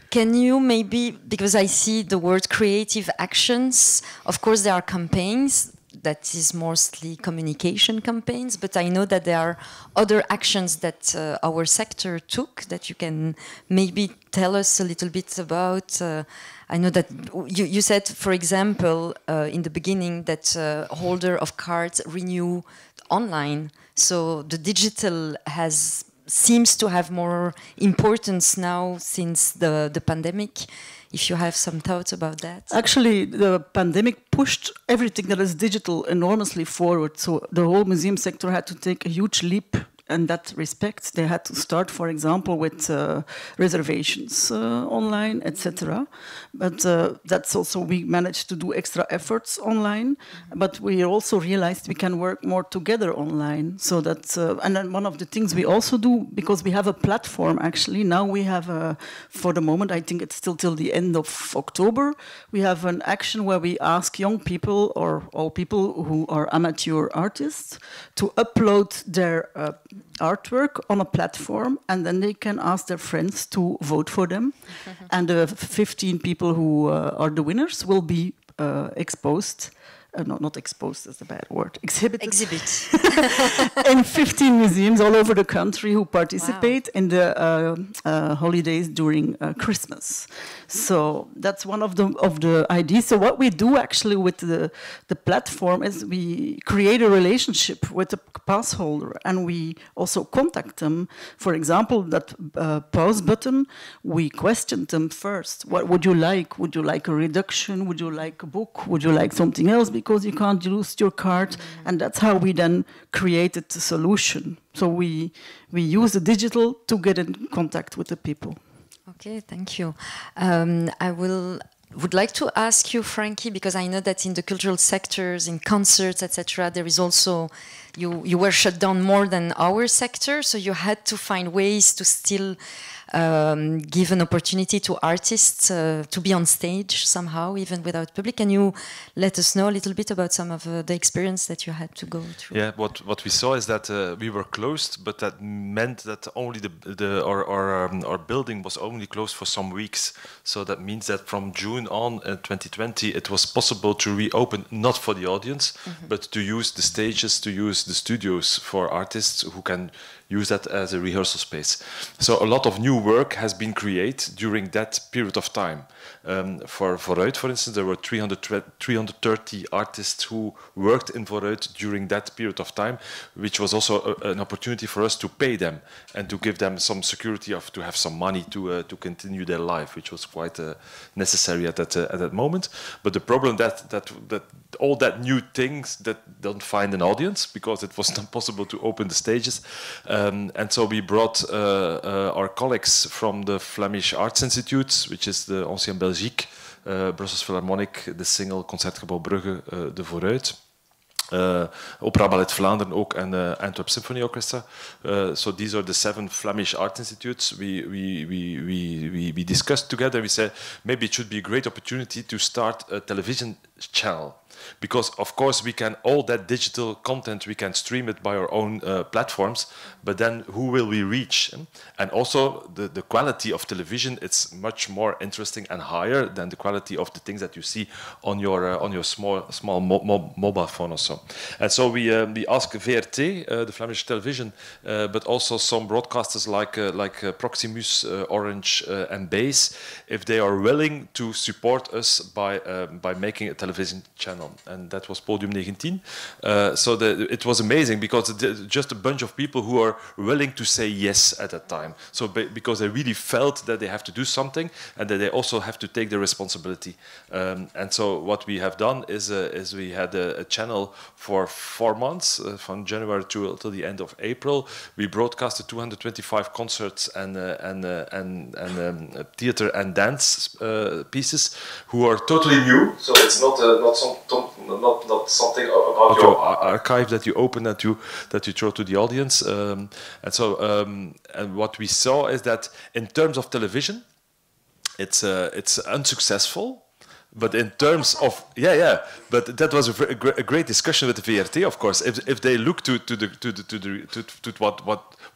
Can you maybe, because I see the word creative actions, of course there are campaigns, that is mostly communication campaigns, but I know that there are other actions that our sector took that you can maybe tell us a little bit about. I know that you said, for example, in the beginning that holder of cards renew online. So the digital seems to have more importance now since the pandemic. If you have some thoughts about that. Actually, the pandemic pushed everything that is digital enormously forward. So the whole museum sector had to take a huge leap in that respect. They had to start, for example, with reservations online, etc. But that's also, we managed to do extra efforts online. But we also realized we can work more together online. So that's, and then one of the things we also do, because we have a platform actually, now we have, for the moment, I think it's still till the end of October, we have an action where we ask young people or all people who are amateur artists to upload their artwork on a platform, and then they can ask their friends to vote for them. And the 15 people who are the winners will be exposed. Not exposed is a bad word. Exhibit. In 15 museums all over the country who participate in the holidays during Christmas. So that's one of the ideas. So what we do actually with the platform is we create a relationship with the pass holder, and we also contact them. For example, that pause button, we questioned them first. What would you like? Would you like a reduction? Would you like a book? Would you like something else? Because you can't use your card, and that's how we then created the solution. So we use the digital to get in contact with the people. Okay, thank you. I would like to ask you, Frankie, because I know that in the cultural sectors, in concerts, etc., there is also, you were shut down more than our sector, so you had to find ways to still give an opportunity to artists to be on stage somehow, even without public. Can you let us know a little bit about some of the experience that you had to go through? Yeah, what we saw is that we were closed, but that meant that only our building was only closed for some weeks. So that means that from June on 2020, it was possible to reopen, not for the audience, but to use the stages, to use the studios for artists who can use that as a rehearsal space. So a lot of new work has been created during that period of time. For Vooruit, for instance, there were 330 artists who worked in Vooruit during that period of time, which was also an opportunity for us to pay them and to give them some security to have some money to continue their life, which was quite necessary at that moment. But the problem that all that new things that don't find an audience because it was not possible to open the stages. And so we brought our colleagues from the Flemish Arts Institute, which is the Ancien Belgique, Brussels Philharmonic, the Single, Concertgebouw Brugge, de Vooruit. Opera Ballet Vlaanderen ook en Antwerp Symphony Orchestra. So these are the 7 Flemish art institutes. We discussed together. We said maybe it should be a great opportunity to start a television channel. Because of course we can, all that digital content, we can stream it by our own platforms, but then who will we reach? And also the quality of television, it's much more interesting and higher than the quality of the things that you see on your small mobile phone or so. And so we asked VRT, the Flemish television, but also some broadcasters like Proximus, Orange, and Base, if they are willing to support us by making a television channel. And that was Podium 19. So it was amazing because just a bunch of people who are willing to say yes at that time. So because they really felt that they have to do something and that they also have to take the responsibility. And so what we have done is we had a channel for 4 months, from January till the end of April. We broadcasted 225 concerts and theater and dance pieces who are totally new. So it's not something about your archive that you open that you throw to the audience. And what we saw is that in terms of television, it's unsuccessful. But in terms of but that was a great discussion with the VRT, of course. If they look to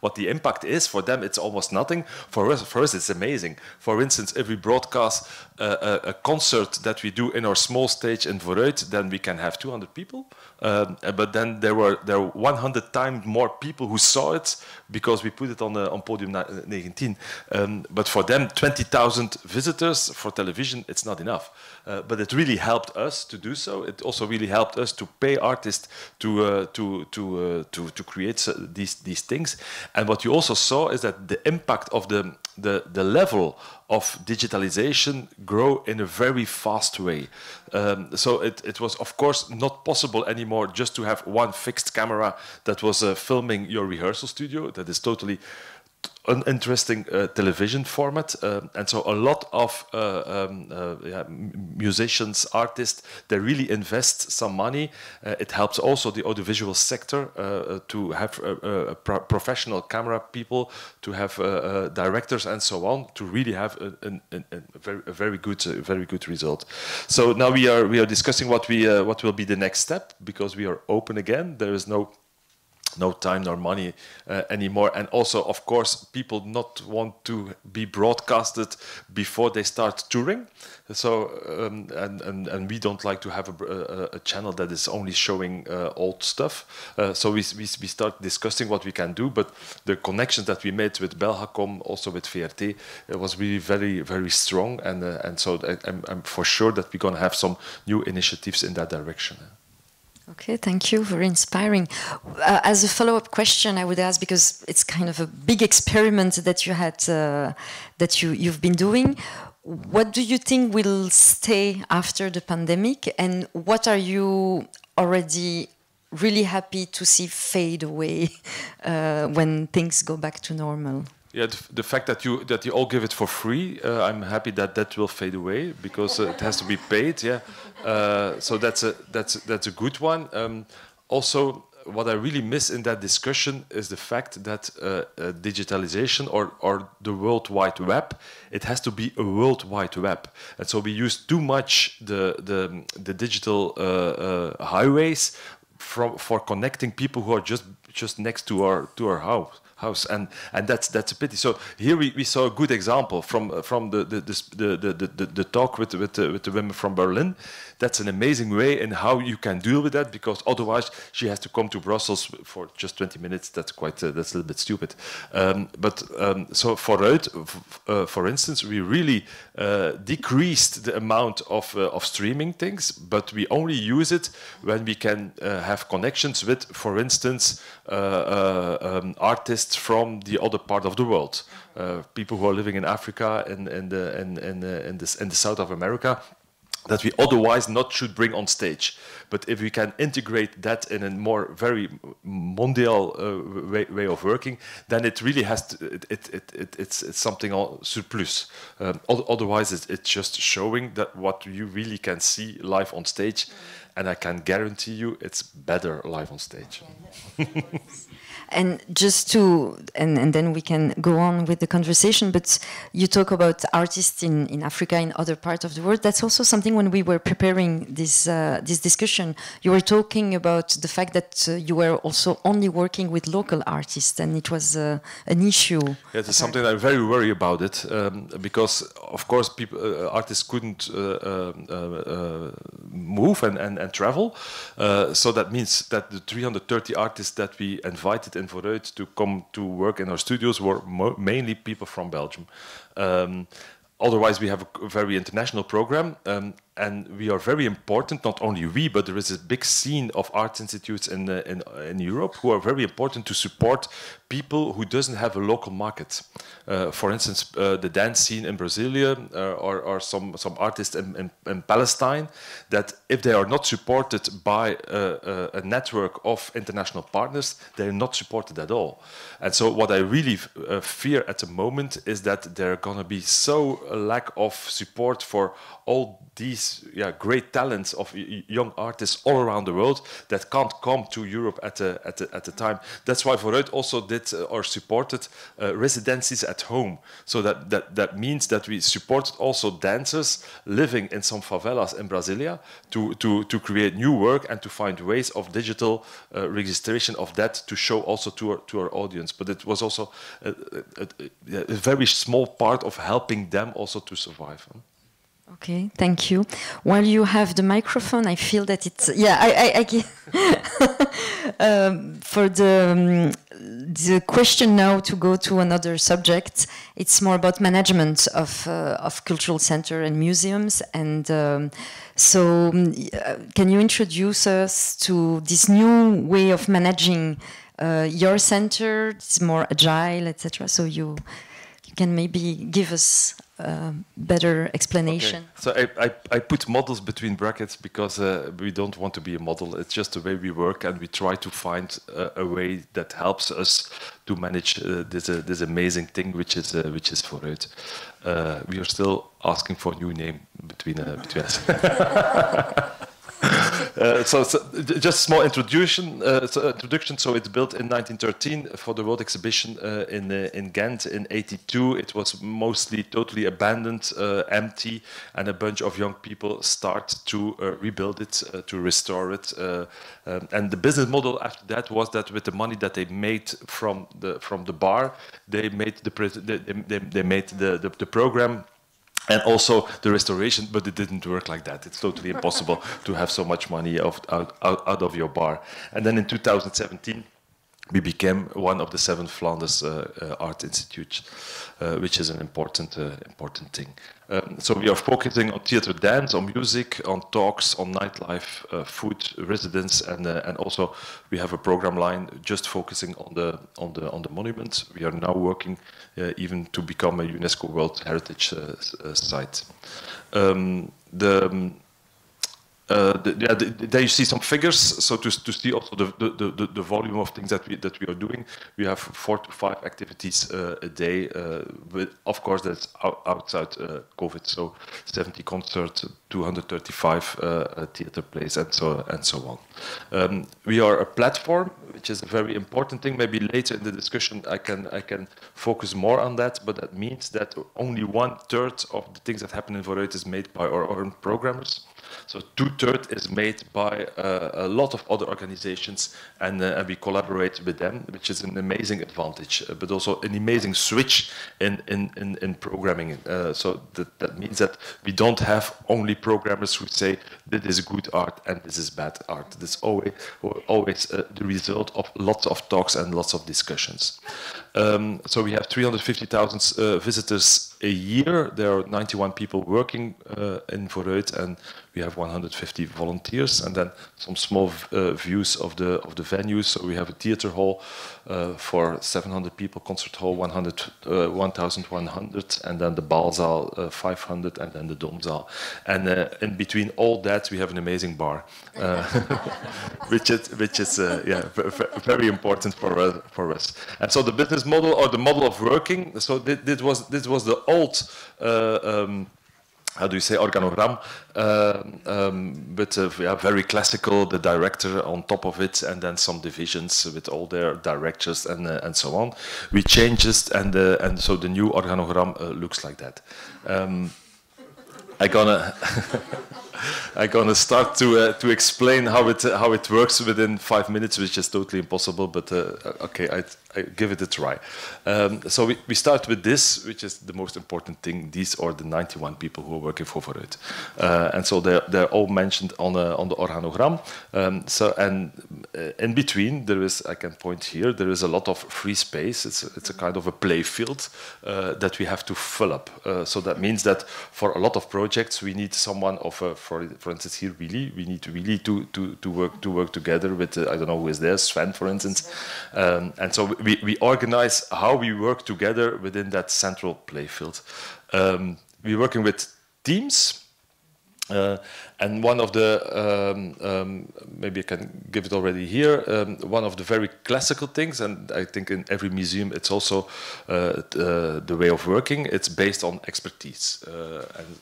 what the impact is for them, it's almost nothing. For us, it's amazing. For instance, if we broadcast a concert that we do in our small stage in Vooruit, then we can have 200 people. But then there were 100 times more people who saw it because we put it on Podium 19. But for them, 20,000 visitors for television, it's not enough. But it really helped us to do so. It also really helped us to pay artists to create these things. And what you also saw is that the impact of the level of digitalization grow in a very fast way. So it was, of course, not possible anymore just to have one fixed camera that was filming your rehearsal studio. That is totally uninteresting television format. And so a lot of musicians, artists, they really invest some money. It helps also the audiovisual sector to have professional camera people, to have directors and so on, to really have a very good result. So now we are discussing what will be the next step, because we are open again. There is no no time nor money anymore. And also, of course, people not want to be broadcasted before they start touring. So, and we don't like to have a channel that is only showing old stuff. So we start discussing what we can do, but the connections that we made with Belgacom, also with VRT, it was really very, very strong. And so I'm for sure that we're going to have some new initiatives in that direction. Okay, thank you. Very inspiring. As a follow-up question, I would ask, because it's kind of a big experiment that you had, that you've been doing. What do you think will stay after the pandemic, and what are you already really happy to see fade away when things go back to normal? Yeah, the fact that you all give it for free, I'm happy that will fade away, because it has to be paid. Yeah, so that's a good one. Also, what I really miss in that discussion is the fact that digitalization or the World Wide Web, it has to be a World Wide Web, and so we use too much the digital highways for connecting people who are just next to our house, and that's a pity. So here we saw a good example from the talk with the women from Berlin. That's an amazing way in how you can deal with that, because otherwise she has to come to Brussels for just 20 minutes. That's a little bit stupid. So for Ruit, for instance, we really decreased the amount of streaming things, but we only use it when we can have connections with, for instance, artists from the other part of the world, people who are living in Africa and in the south of America, that we otherwise not should bring on stage. But if we can integrate that in a more very mondial way of working, then it really has to, it's something surplus. Otherwise, it's just showing that what you really can see live on stage, and I can guarantee you it's better live on stage. And just to, and then we can go on with the conversation, but you talk about artists in Africa, in other parts of the world. That's also something when we were preparing this discussion, you were talking about the fact that you were also only working with local artists, and it was an issue. Yeah, it's something I'm very worried about it, because of course artists couldn't move and travel. So that means that the 330 artists that we invited in Vooruit to come to work in our studios were mainly people from Belgium. Otherwise, we have a very international program, and we are very important. Not only we, but there is a big scene of arts institutes in Europe who are very important to support people who doesn't have a local market. For instance, the dance scene in Brasilia, or some artists in Palestine, that if they are not supported by a network of international partners, they are not supported at all. And so what I really fear at the moment is that there are going to be so a lack of support for all these great talents of young artists all around the world that can't come to Europe at the time. That's why Vooruit also did or supported residencies at home. So that means that we supported also dancers living in some favelas in Brasilia to create new work and to find ways of digital registration of that to show also to our audience. But it was also a very small part of helping them also to survive. Okay, thank you. While you have the microphone, I feel that it's for the question now to go to another subject. It's more about management of cultural center and museums, and so can you introduce us to this new way of managing your center? It's more agile, etc. So you can maybe give us better explanation. Okay. So I put models between brackets because we don't want to be a model. It's just the way we work, and we try to find a way that helps us to manage this amazing thing, which is Vooruit. We are still asking for a new name between us. So just small introduction. So it's built in 1913 for the World Exhibition in Ghent. In '82, it was mostly totally abandoned, empty, and a bunch of young people start to rebuild it, to restore it. And the business model after that was that with the money that they made from the bar, they made the program. And also the restoration, but it didn't work like that. It's totally impossible to have so much money out of your bar. And then in 2017, we became one of the 7 Flanders art institutes, which is an important thing. So we are focusing on theater, dance, on music, on talks, on nightlife, food, residence, and also we have a program line just focusing on the monuments. We are now working even to become a UNESCO World Heritage Site. There you see some figures. So to see also the volume of things that we are doing, we have 4 to 5 activities a day. Of course, that's outside COVID. So 70 concerts, 235 theater plays, and so on. We are a platform, which is a very important thing. Maybe later in the discussion, I can focus more on that. But that means that only 1/3 of the things that happen in Vooruit is made by our own programmers. So 2/3 is made by a lot of other organizations, and we collaborate with them, which is an amazing advantage, but also an amazing switch in programming. So that means that we don't have only programmers who say this is good art and this is bad art. This is always the result of lots of talks and lots of discussions. So we have 350,000 visitors a year. There are 91 people working in Vooruit, and we have 150 volunteers, and then some small views of the venues. So we have a theater hall for 700 people, concert hall 1,100, and then the Baalzaal 500, and then the Domzaal. And in between all that, we have an amazing bar, which is very important for us. And so the business model, or the model of working. So this was the old. How do you say, organogram, but very classical, the director on top of it, and then some divisions with all their directors and so on. We changed it, and so the new organogram looks like that. I'm gonna start to explain how it works within 5 minutes, which is totally impossible. But okay, I give it a try. So we start with this, which is the most important thing. These are the 91 people who are working for Vooruit, and so they're all mentioned on the organogram. In between there is, I can point here, there is a lot of free space. It's a kind of a play field that we have to fill up. So that means that for a lot of projects we need someone of for instance here we need really to work together with I don't know who is there, Sven for instance, and so we organize how we work together within that central play field. We're working with teams. And one of the, maybe I can give it already here, one of the very classical things, and I think in every museum it's also the way of working, it's based on expertise.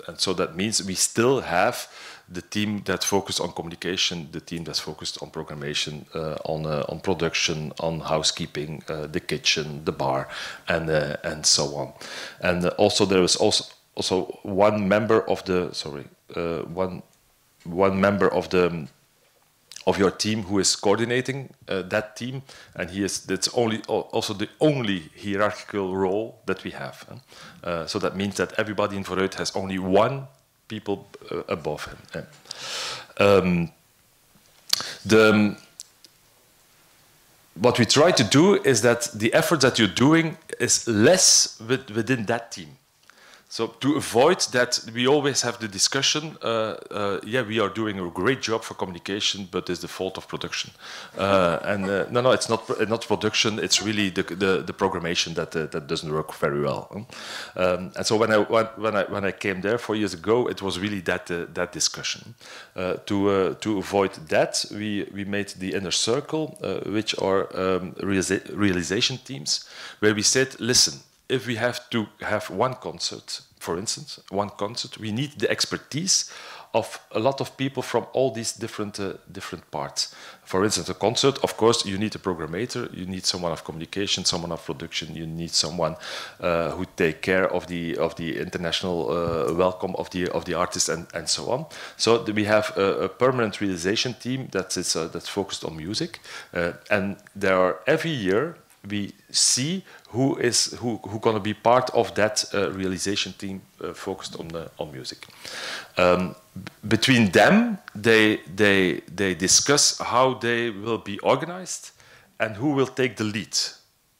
And so that means we still have the team that focused on communication, the team that's focused on programmation, on production, on housekeeping, the kitchen, the bar, and so on. And also there is also one member of the, one member of your team who is coordinating that team, and that's also the only hierarchical role that we have. So that means that everybody in Vooruit has only one people above him. What we try to do is that the effort that you're doing is less within that team. So to avoid that, we always have the discussion, yeah, we are doing a great job for communication, but it's the fault of production. No, it's not production, it's really the programmation that doesn't work very well. And so when I came there 4 years ago, it was really that discussion. To avoid that, we made the inner circle, which are realization teams, where we said, listen, if we have to have one concert, for instance, we need the expertise of a lot of people from all these different parts. For instance, a concert, of course, you need a programmator, you need someone of communication, someone of production, you need someone who take care of the international welcome of the artists and so on. So we have a permanent realization team that's focused on music, and there are every year we see who going to be part of that realization team focused on music. Between them, they discuss how they will be organized and who will take the lead.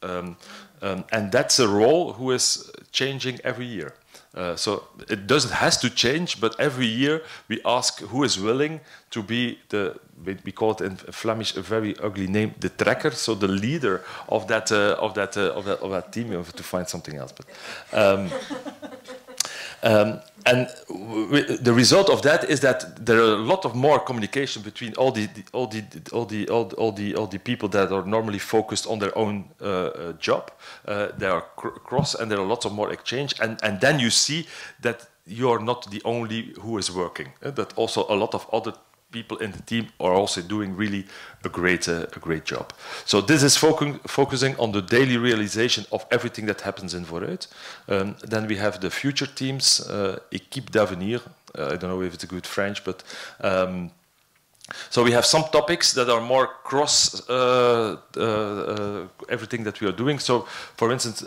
And that's a role who is changing every year. So it has to change, but every year we ask who is willing to be we call it in Flemish a very ugly name, the tracker, so the leader of that team. You have to find something else, but. And the result of that is that there are a lot of more communication between all the people that are normally focused on their own job. They are cross, and there are lots of more exchange. And then you see that you are not the only who is working. That also a lot of other people in the team are also doing really a great job. So this is focusing on the daily realization of everything that happens in Vooruit. Then we have the future teams, équipe d'avenir. I don't know if it's a good French, but so we have some topics that are more cross everything that we are doing. So, for instance,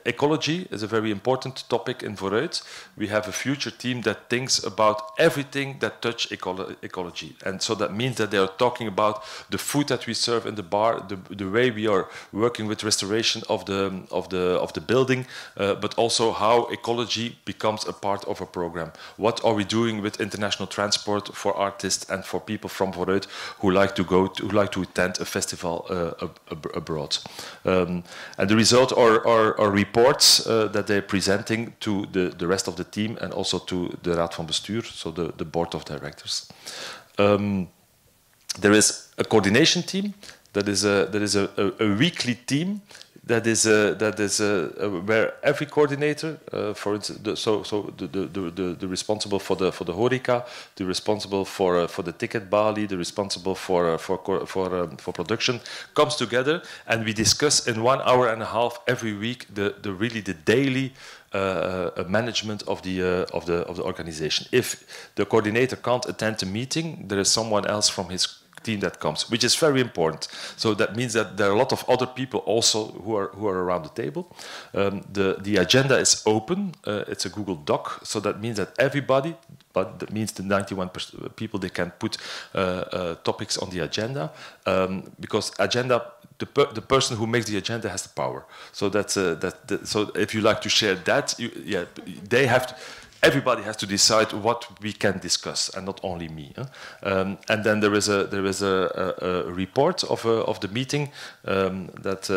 ecology is a very important topic in Vooruit. We have a future team that thinks about everything that touch ecology, and so that means that they are talking about the food that we serve in the bar, the way we are working with restoration of the building, but also how ecology becomes a part of a program. What are we doing with international transport for artists and for people from Vooruit who like to attend a festival abroad, and the result are reports that they're presenting to the rest of the team and also to the Raad van Bestuur, so the board of directors. There is a coordination team that is a weekly team. That is where every coordinator, for instance, the responsible for the horeca, the responsible for the ticket bali, the responsible for production, comes together, and we discuss in 1 hour and a half every week the daily management of the organization. If the coordinator can't attend a meeting, there is someone else from his team that comes, which is very important. So that means that there are a lot of other people also who are around the table. The agenda is open. It's a Google Doc, so that means that everybody, but that means the 91% people, they can put topics on the agenda, because agenda, the person who makes the agenda has the power. So so if you like to share that, they have to. Everybody has to decide what we can discuss, and not only me. And then there is a report of the meeting that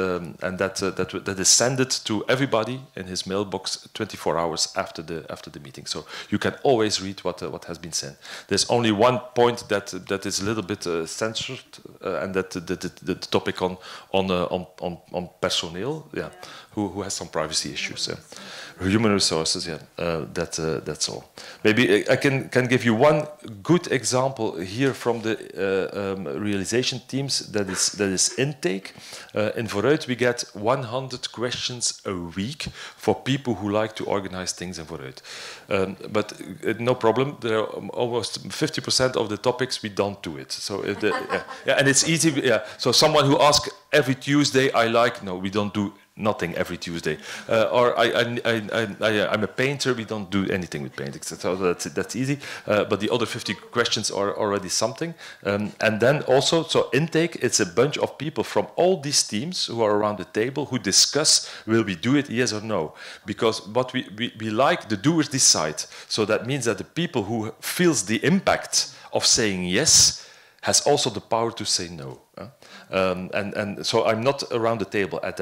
is sent to everybody in his mailbox 24 hours after the meeting. So you can always read what has been said. There's only one point that is a little bit censored, and that the topic on personnel, who has some privacy issues. Human resources, that's all. Maybe I can give you one good example here from the realization teams. That is intake. In Vooruit, we get 100 questions a week for people who like to organize things in Vooruit. But no problem. There are almost 50% of the topics we don't do it. So and it's easy. So someone who asks every Tuesday, no, we don't do nothing every Tuesday. Or I'm a painter, we don't do anything with painting. So that's easy. But the other 50 questions are already something. And then also, so intake, it's a bunch of people from all these teams who are around the table who discuss, will we do it, yes or no? Because what we like, the doers decide. So that means that the people who feels the impact of saying yes has also the power to say no. And so I'm not around the table at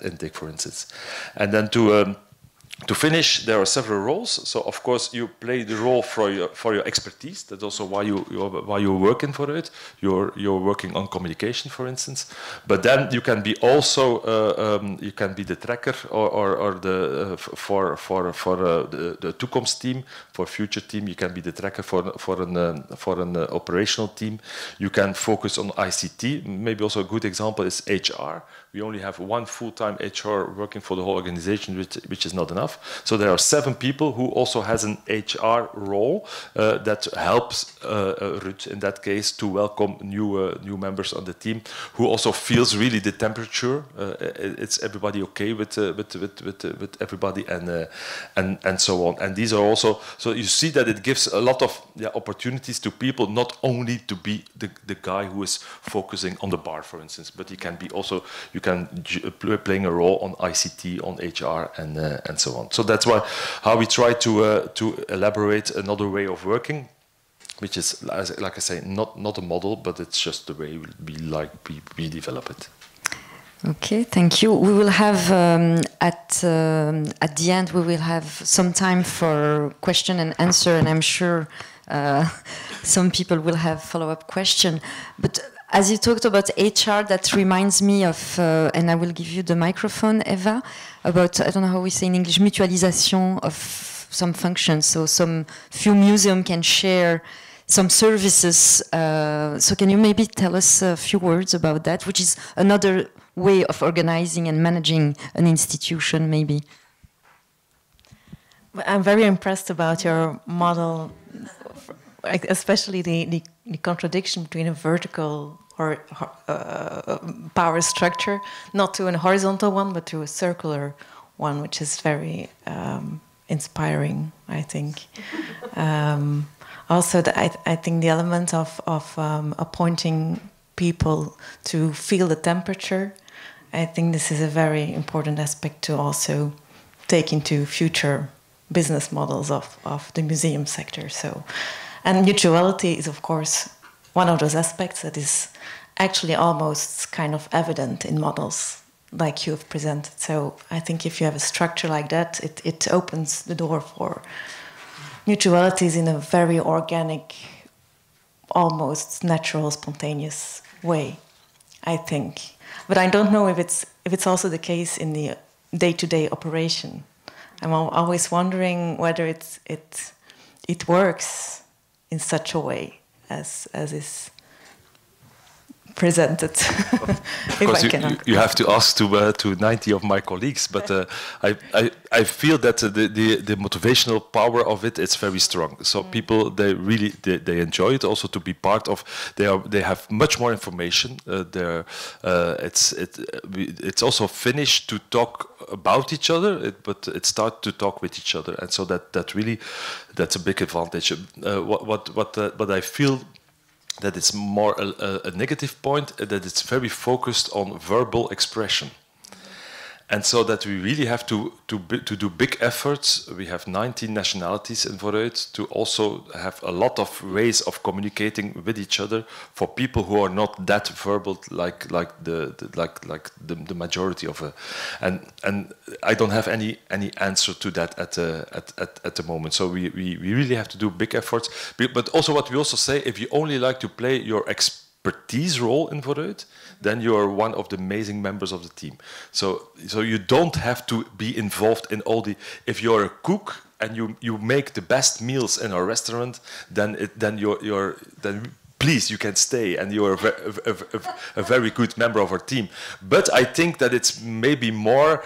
intake, for instance. And then To finish, there are several roles. So of course you play the role for your expertise. That's also why you're working for it. You're working on communication, for instance. But then you can be also you can be the tracker or the for the toekomst team, for future team. You can be the tracker for an operational team. You can focus on ICT. Maybe also a good example is HR. We only have one full-time HR working for the whole organization, which is not enough. So there are 7 people who also has an HR role that helps Ruud in that case to welcome new members on the team, who also feels really the temperature. It's everybody okay with everybody and so on. And these are also, so you see that it gives a lot of opportunities to people, not only to be the guy who is focusing on the bar, for instance, but you can be also playing a role on ICT, on HR, and so on. So that's how we try to elaborate another way of working, which is, like I say, not a model, but it's just the way we develop it. Okay, thank you. We will have at the end we will have some time for question and answer, and I'm sure some people will have follow-up question. But as you talked about HR, that reminds me of, and I will give you the microphone, Eva, about, I don't know how we say in English, mutualization of some functions. So some few museums can share some services. So can you maybe tell us a few words about that, which is another way of organizing and managing an institution, maybe? I'm very impressed about your model, especially the contradiction between a vertical or power structure, not to a horizontal one, but to a circular one, which is very inspiring, I think. Also, I think the element of appointing people to feel the temperature, I think this is a very important aspect to also take into future business models of the museum sector. So, and mutuality is, of course, one of those aspects that is actually almost kind of evident in models like you have presented. So I think if you have a structure like that, it opens the door for mutualities in a very organic, almost natural, spontaneous way, I think. But I don't know if it's also the case in the day-to-day operation. I'm always wondering whether it works in such a way as is presented. Of course, you have to ask to 90 of my colleagues, but I feel that the motivational power of it is very strong. So people, they really they enjoy it also to be part of. They have much more information. It's also finished to talk about each other, but it starts to talk with each other, and so that's a big advantage. What I feel that it's more a negative point, that it's very focused on verbal expression. And so that we really have to do big efforts. We have 19 nationalities in Vooruit, to also have a lot of ways of communicating with each other for people who are not that verbal, like the majority of and I don't have any answer to that at the moment. So we really have to do big efforts. But also what we also say, if you only like to play your expertise role in Vooruit, then you are one of the amazing members of the team. So you don't have to be involved in all the. If you're a cook and you make the best meals in our restaurant, then please, you can stay, and you are a very good member of our team. But I think that it's maybe more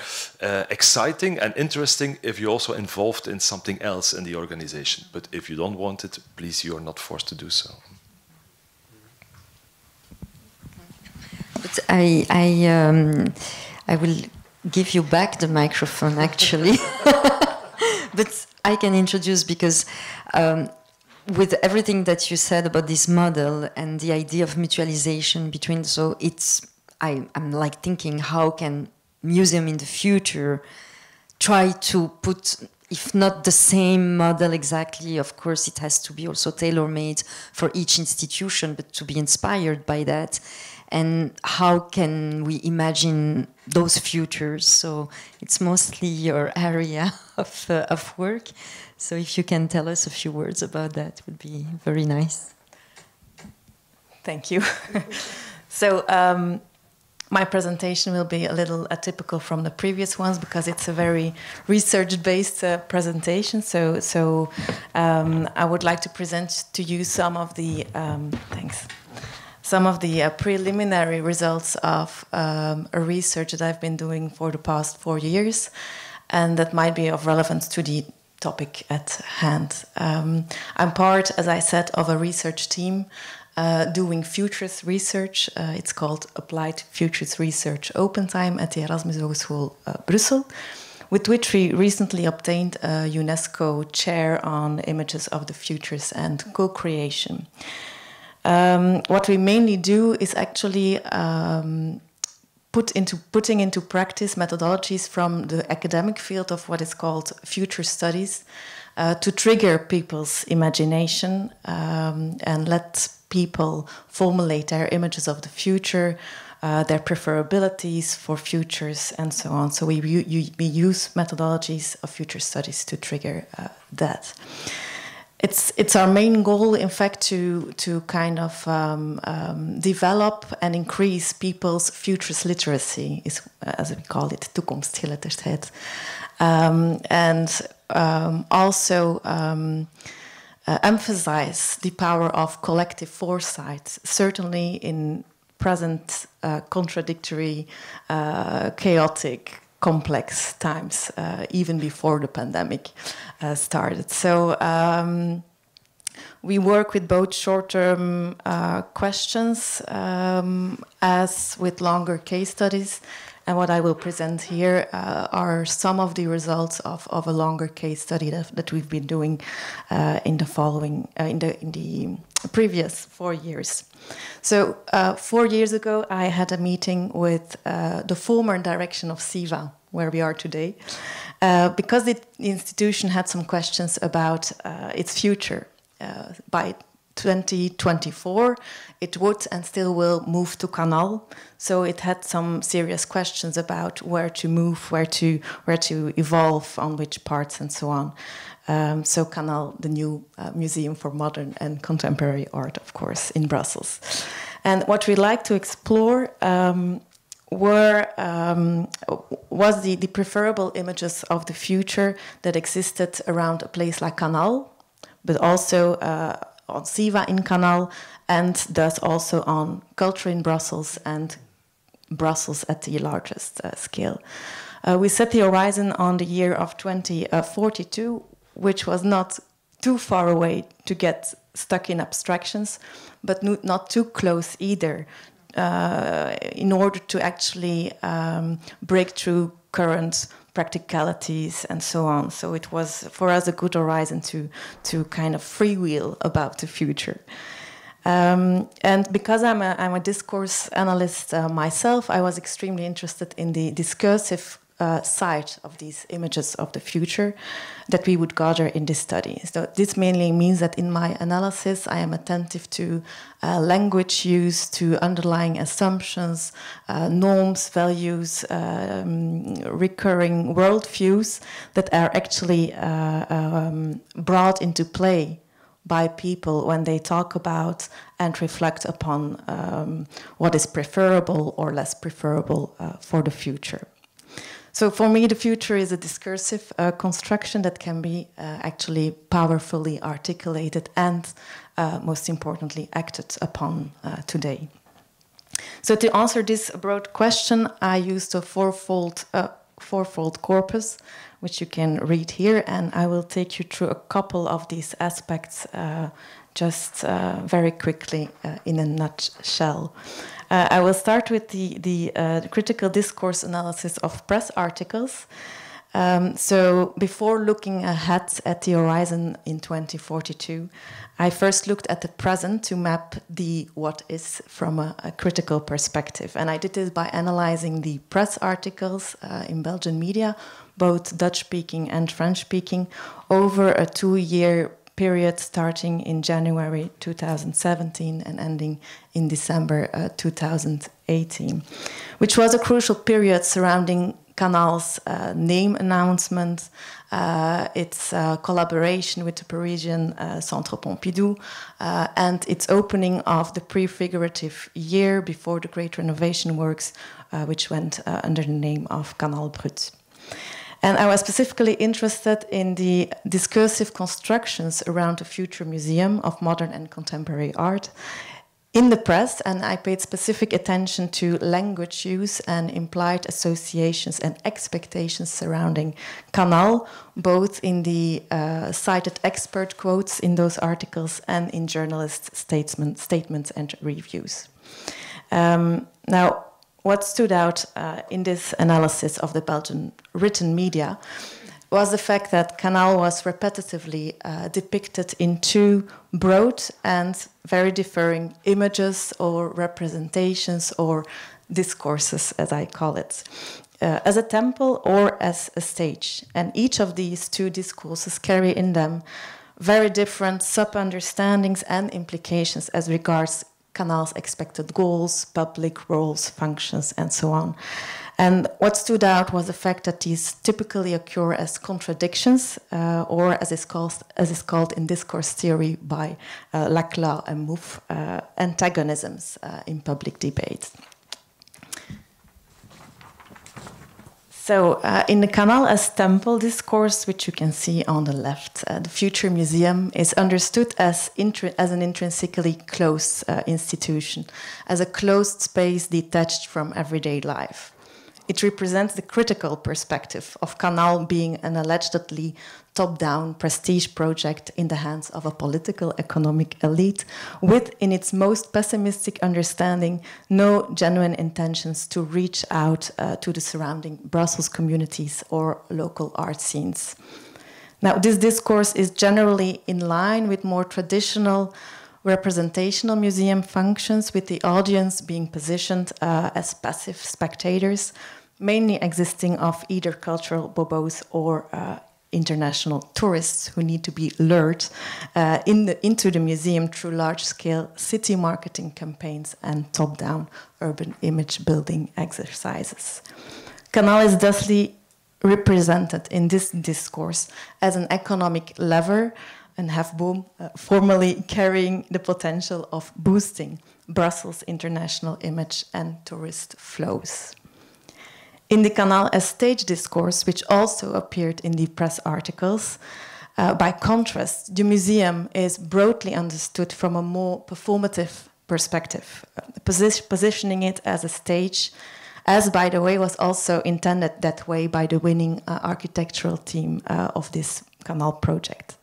exciting and interesting if you're also involved in something else in the organization. But if you don't want it, please, you are not forced to do so. But I will give you back the microphone, actually. But I can introduce, because with everything that you said about this model and the idea of mutualization between, so I'm like thinking, how can museum in the future try to put, if not the same model exactly, of course it has to be also tailor-made for each institution, but to be inspired by that. and how can we imagine those futures. So it's mostly your area of work. So if you can tell us a few words about that, would be very nice. Thank you. So my presentation will be a little atypical from the previous ones because it's a very research-based presentation. So I would like to present to you some of the preliminary results of a research that I've been doing for the past 4 years, and that might be of relevance to the topic at hand. I'm part, as I said, of a research team doing futures research. It's called Applied Futures Research Open Time at the Erasmus Hogeschool Brussels, with which we recently obtained a UNESCO chair on images of the futures and co-creation. What we mainly do is actually putting into practice methodologies from the academic field of what is called future studies to trigger people's imagination and let people formulate their images of the future, their preferabilities for futures, and so on. So we use methodologies of future studies to trigger that. It's our main goal, in fact, to kind of develop and increase people's futures literacy, is, as we call it, toekomstgeletterdheid, and also emphasize the power of collective foresight, certainly in present contradictory, chaotic, complex times, even before the pandemic started. So we work with both short-term questions as with longer case studies. And what I will present here are some of the results of a longer case study that we've been doing in the previous 4 years. So 4 years ago, I had a meeting with the former direction of SIVA, where we are today, because the institution had some questions about its future. By 2024, it would and still will move to Canal. So it had some serious questions about where to move, where to evolve, on which parts, and so on. So Canal, the new museum for modern and contemporary art, of course, in Brussels. And what we like to explore was the preferable images of the future that existed around a place like Canal, but also on SIVA in Canal, and thus also on culture in Brussels and Brussels at the largest scale. We set the horizon on the year of 2042, which was not too far away to get stuck in abstractions, but not too close either, in order to actually break through current practicalities and so on. So it was for us a good horizon to kind of freewheel about the future. And because I'm a discourse analyst myself, I was extremely interested in the discursive side of these images of the future that we would gather in this study. So this mainly means that in my analysis I am attentive to language use, to underlying assumptions, norms, values, recurring worldviews that are actually brought into play by people when they talk about and reflect upon what is preferable or less preferable for the future. So for me, the future is a discursive construction that can be actually powerfully articulated and, most importantly, acted upon today. So to answer this broad question, I used a fourfold corpus, which you can read here, and I will take you through a couple of these aspects just very quickly in a nutshell. I will start with the critical discourse analysis of press articles. So before looking ahead at the horizon in 2042, I first looked at the present to map the what is from a critical perspective. And I did this by analyzing the press articles in Belgian media, both Dutch-speaking and French-speaking, over a 2-year period starting in January 2017 and ending in December 2018, which was a crucial period surrounding Canal's name announcement, its collaboration with the Parisian Centre Pompidou, and its opening of the prefigurative year before the great renovation works, which went under the name of Canal Brut. And I was specifically interested in the discursive constructions around the future museum of modern and contemporary art in the press, and I paid specific attention to language use and implied associations and expectations surrounding Canal, both in the cited expert quotes in those articles and in journalist statements and reviews. Now, what stood out in this analysis of the Belgian written media was the fact that Canal was repetitively depicted in two broad and very differing images or representations or discourses, as I call it, as a temple or as a stage. And each of these two discourses carry in them very different sub-understandings and implications as regards Canal's expected goals, public roles, functions, and so on. And what stood out was the fact that these typically occur as contradictions, or as is called in discourse theory by Laclau and Mouffe, antagonisms in public debate. So, in the Canal as temple discourse, which you can see on the left, the future museum is understood as an intrinsically closed institution, as a closed space detached from everyday life. It represents the critical perspective of Canal being an allegedly top-down prestige project in the hands of a political economic elite with, in its most pessimistic understanding, no genuine intentions to reach out to the surrounding Brussels communities or local art scenes. Now, this discourse is generally in line with more traditional representational museum functions, with the audience being positioned as passive spectators, mainly existing of either cultural bobos or international tourists who need to be lured into the museum through large-scale city marketing campaigns and top-down urban image building exercises. Canal is thusly represented in this discourse as an economic lever and Hefboom formally carrying the potential of boosting Brussels' international image and tourist flows. In the Canal as stage discourse, which also appeared in the press articles, by contrast, the museum is broadly understood from a more performative perspective, positioning it as a stage, as, by the way, was also intended that way by the winning architectural team of this Canal project.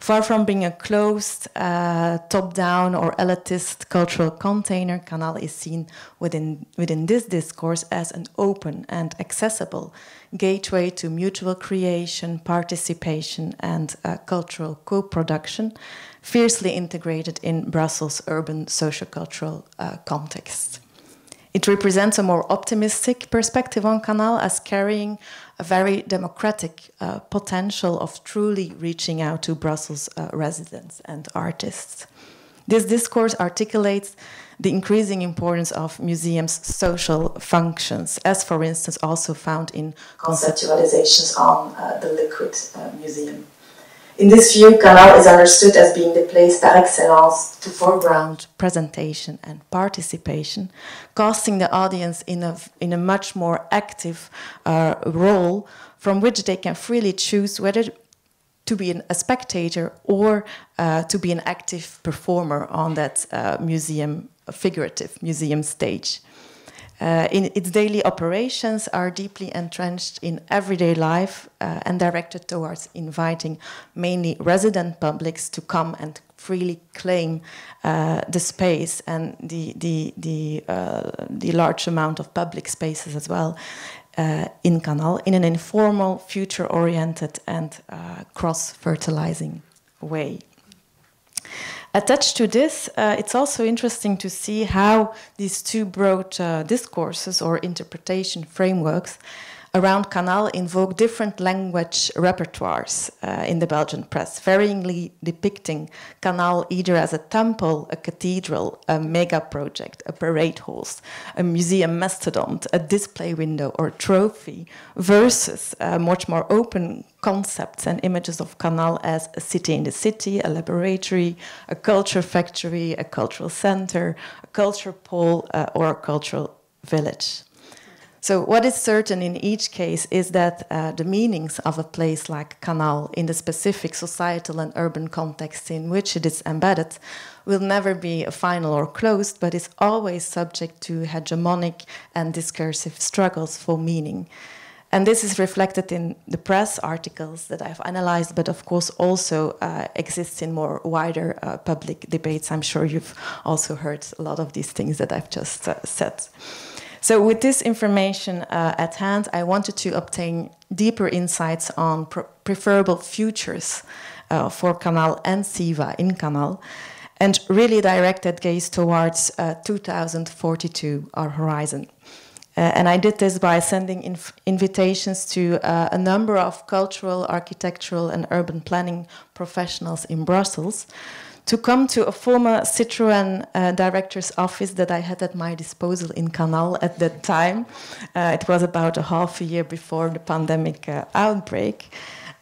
Far from being a closed, top-down or elitist cultural container, Canal is seen within this discourse as an open and accessible gateway to mutual creation, participation, and cultural co-production, fiercely integrated in Brussels' urban sociocultural context. It represents a more optimistic perspective on Canal as carrying a very democratic potential of truly reaching out to Brussels residents and artists. This discourse articulates the increasing importance of museums' social functions, as for instance also found in conceptualizations on the liquid museum. In this view, Canal is understood as being the place par excellence to foreground presentation and participation, casting the audience in a much more active role from which they can freely choose whether to be a spectator or to be an active performer on that figurative museum stage. In its daily operations are deeply entrenched in everyday life and directed towards inviting mainly resident publics to come and freely claim the space and the large amount of public spaces as well in Canal in an informal, future-oriented and cross-fertilizing way. Attached to this, it's also interesting to see how these two broad discourses or interpretation frameworks around Canal invoke different language repertoires in the Belgian press, varyingly depicting Canal either as a temple, a cathedral, a mega project, a parade horse, a museum mastodon, a display window or trophy, versus much more open concepts and images of Canal as a city in the city, a laboratory, a culture factory, a cultural center, a culture pole, or a cultural village. So what is certain in each case is that the meanings of a place like Canal in the specific societal and urban context in which it is embedded will never be final or closed, but is always subject to hegemonic and discursive struggles for meaning. And this is reflected in the press articles that I've analyzed, but of course also exists in more wider public debates. I'm sure you've also heard a lot of these things that I've just said. So with this information at hand, I wanted to obtain deeper insights on preferable futures for Canal and SIVA in Canal, and really directed gaze towards 2042, our horizon. And I did this by sending invitations to a number of cultural, architectural, and urban planning professionals in Brussels to come to a former Citroën director's office that I had at my disposal in Canal at that time. It was about a half a year before the pandemic outbreak.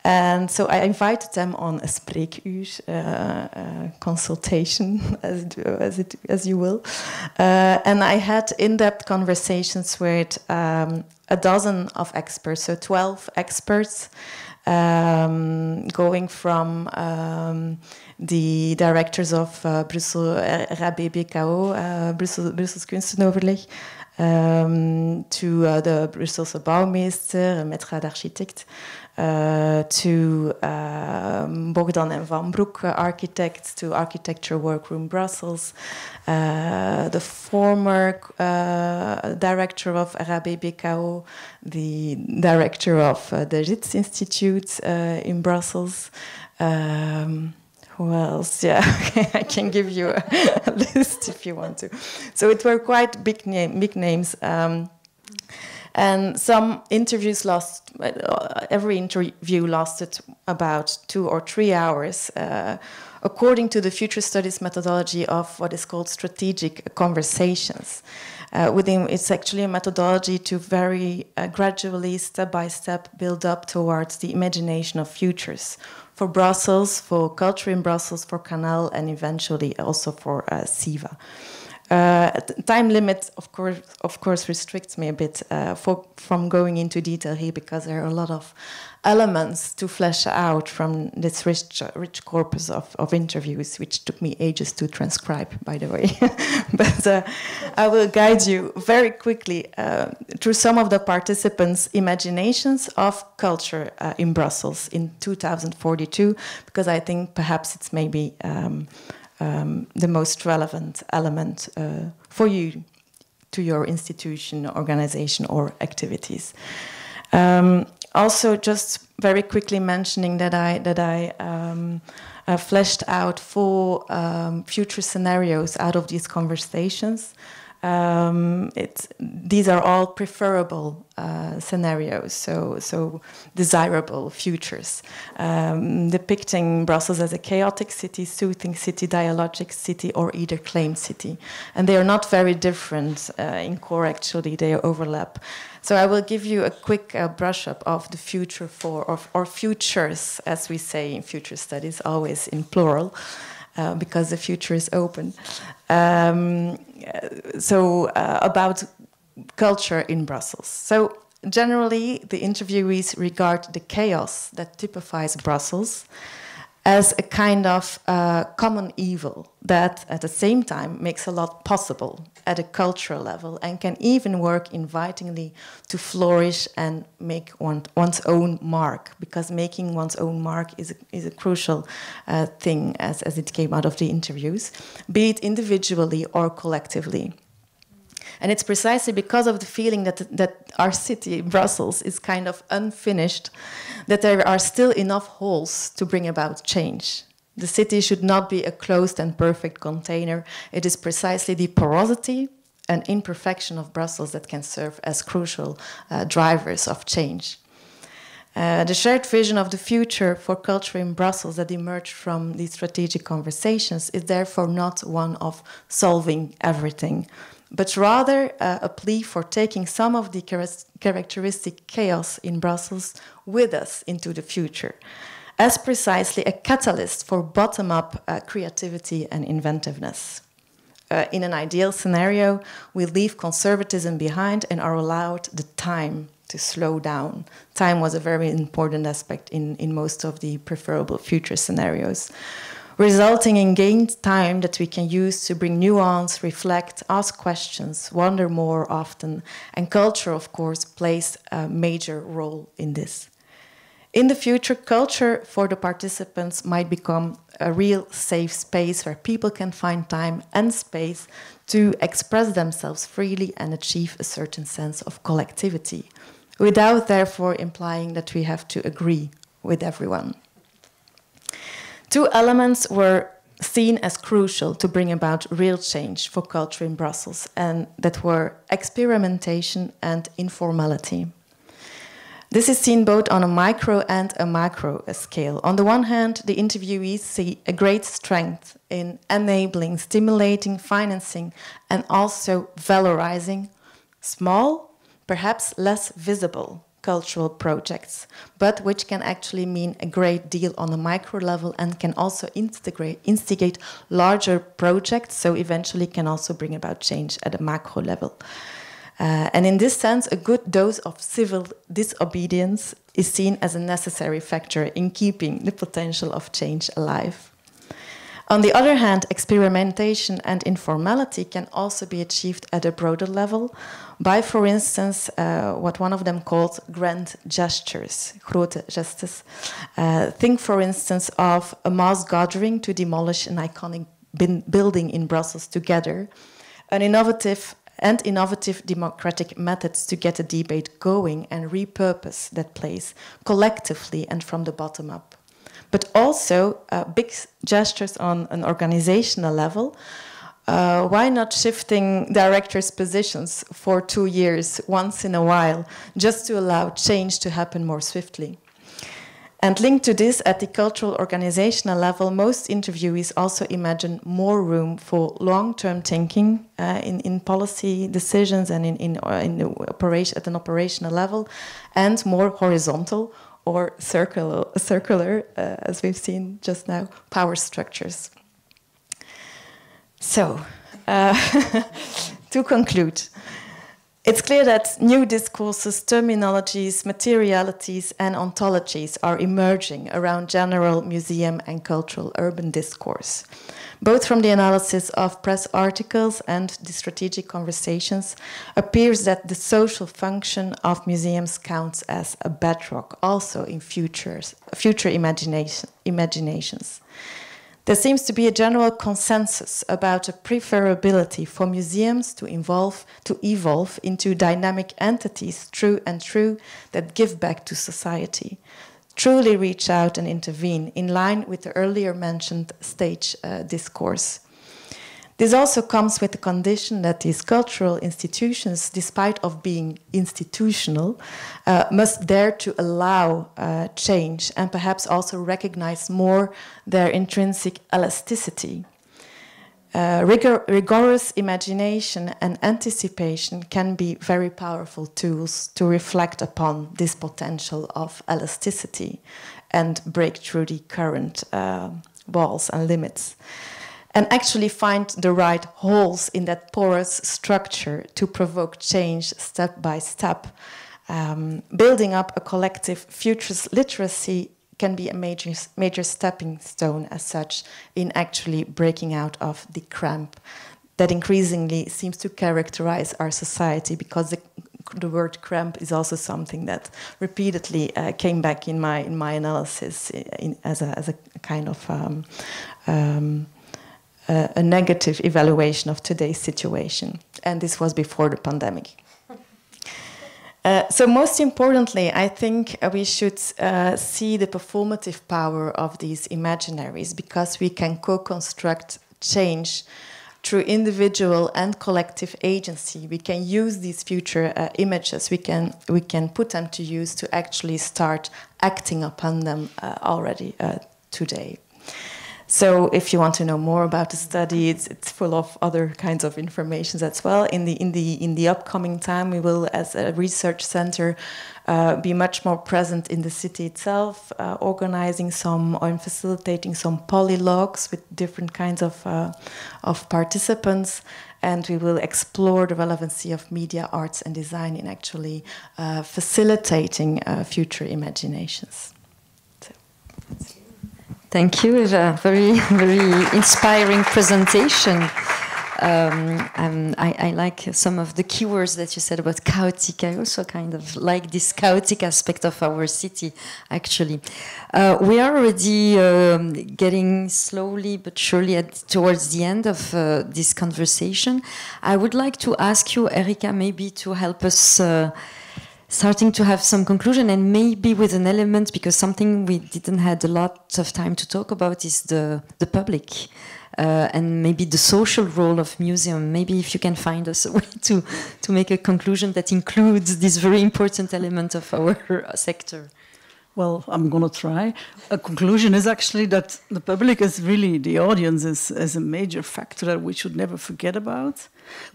And so I invited them on a spreekuur, consultation, as you will. And I had in-depth conversations with a dozen of experts, so 12 experts, going from the directors of Brussels RABBKO, Brussels Kunstenoverleg, to the Brusselse bouwmeester, maître d'architect, to Bogdan and Van Broek architects, to Architecture Workroom Brussels, the former director of RABBKO, the director of the Ritz Institute in Brussels. Who else? Yeah, I can give you a list if you want to. So it were quite big names. And some interviews every interview lasted about 2 or 3 hours, according to the future studies methodology of what is called strategic conversations. It's actually a methodology to very gradually, step by step, build up towards the imagination of futures for Brussels, for culture in Brussels, for Canal, and eventually also for SIVA. Time limit, of course, restricts me a bit from going into detail here, because there are a lot of elements to flesh out from this rich corpus of interviews, which took me ages to transcribe, by the way. But I will guide you very quickly through some of the participants' imaginations of culture in Brussels in 2042, because I think perhaps it's maybe the most relevant element for you, to your institution, organization, or activities. Also, just very quickly mentioning that I fleshed out 4 future scenarios out of these conversations. These are all preferable scenarios, so desirable futures, depicting Brussels as a chaotic city, soothing city, dialogic city, or either claimed city. And they are not very different in core, actually, they overlap. So I will give you a quick brush-up of the future or futures, as we say in future studies, always in plural, because the future is open. About culture in Brussels. So generally, the interviewees regard the chaos that typifies Brussels as a kind of common evil that at the same time makes a lot possible at a cultural level and can even work invitingly to flourish and make one's own mark, because making one's own mark is a crucial thing as it came out of the interviews, be it individually or collectively. And it's precisely because of the feeling that our city, Brussels, is kind of unfinished, that there are still enough holes to bring about change. The city should not be a closed and perfect container. It is precisely the porosity an imperfection of Brussels that can serve as crucial drivers of change. The shared vision of the future for culture in Brussels that emerged from these strategic conversations is therefore not one of solving everything, but rather a plea for taking some of the characteristic chaos in Brussels with us into the future, as precisely a catalyst for bottom-up creativity and inventiveness. In an ideal scenario, we leave conservatism behind and are allowed the time to slow down. Time was a very important aspect in most of the preferable future scenarios, resulting in gained time that we can use to bring nuance, reflect, ask questions, wonder more often, and culture, of course, plays a major role in this. In the future, culture for the participants might become a real safe space where people can find time and space to express themselves freely and achieve a certain sense of collectivity, without therefore implying that we have to agree with everyone. Two elements were seen as crucial to bring about real change for culture in Brussels, and that were experimentation and informality. This is seen both on a micro and a macro scale. On the one hand, the interviewees see a great strength in enabling, stimulating, financing, and also valorizing small, perhaps less visible cultural projects, but which can actually mean a great deal on a micro level and can also instigate larger projects, so eventually can also bring about change at a macro level. And in this sense, a good dose of civil disobedience is seen as a necessary factor in keeping the potential of change alive. On the other hand, experimentation and informality can also be achieved at a broader level by, for instance, what one of them called grand gestures, grote gestes. Think, for instance, of a mass gathering to demolish an iconic building in Brussels together, an innovative democratic methods to get a debate going and repurpose that place collectively and from the bottom up. But also big gestures on an organizational level. Why not shifting directors' positions for 2 years once in a while, just to allow change to happen more swiftly? And linked to this, at the cultural organizational level, most interviewees also imagine more room for long-term thinking in policy decisions and at an operational level, and more horizontal or circular, as we've seen just now, power structures. So, to conclude, it's clear that new discourses, terminologies, materialities, and ontologies are emerging around general museum and cultural urban discourse. Both from the analysis of press articles and the strategic conversations, appears that the social function of museums counts as a bedrock also in future imaginations. There seems to be a general consensus about a preferability for museums to evolve into dynamic entities, true that give back to society, truly reach out and intervene in line with the earlier mentioned stage discourse. This also comes with the condition that these cultural institutions, despite of being institutional, must dare to allow change and perhaps also recognize more their intrinsic elasticity. Rigorous imagination and anticipation can be very powerful tools to reflect upon this potential of elasticity and break through the current walls and limits, and actually find the right holes in that porous structure to provoke change step by step. Building up a collective futures literacy can be a major stepping stone as such in actually breaking out of the cramp that increasingly seems to characterize our society, because the word cramp is also something that repeatedly came back in my analysis as a kind of a negative evaluation of today's situation. And this was before the pandemic. So most importantly, I think we should see the performative power of these imaginaries, because we can co-construct change through individual and collective agency, we can use these future images, we can put them to use to actually start acting upon them already today. So if you want to know more about the study, it's full of other kinds of information as well. In the upcoming time, we will, as a research center, be much more present in the city itself, organizing some and facilitating some polylogs with different kinds of participants, and we will explore the relevancy of media, arts, and design in actually facilitating future imaginations. So. Thank you. It was a very, very inspiring presentation. I like some of the keywords that you said about chaotic. I also kind of like this chaotic aspect of our city, actually. We are already getting slowly but surely towards the end of this conversation. I would like to ask you, Erika, maybe to help us starting to have some conclusion, and maybe with an element, because something we didn't had a lot of time to talk about is the public. And maybe the social role of museum. Maybe if you can find us a way to make a conclusion that includes this very important element of our sector. Well, I'm going to try. A conclusion is actually that the public is really, the audience is a major factor that we should never forget about.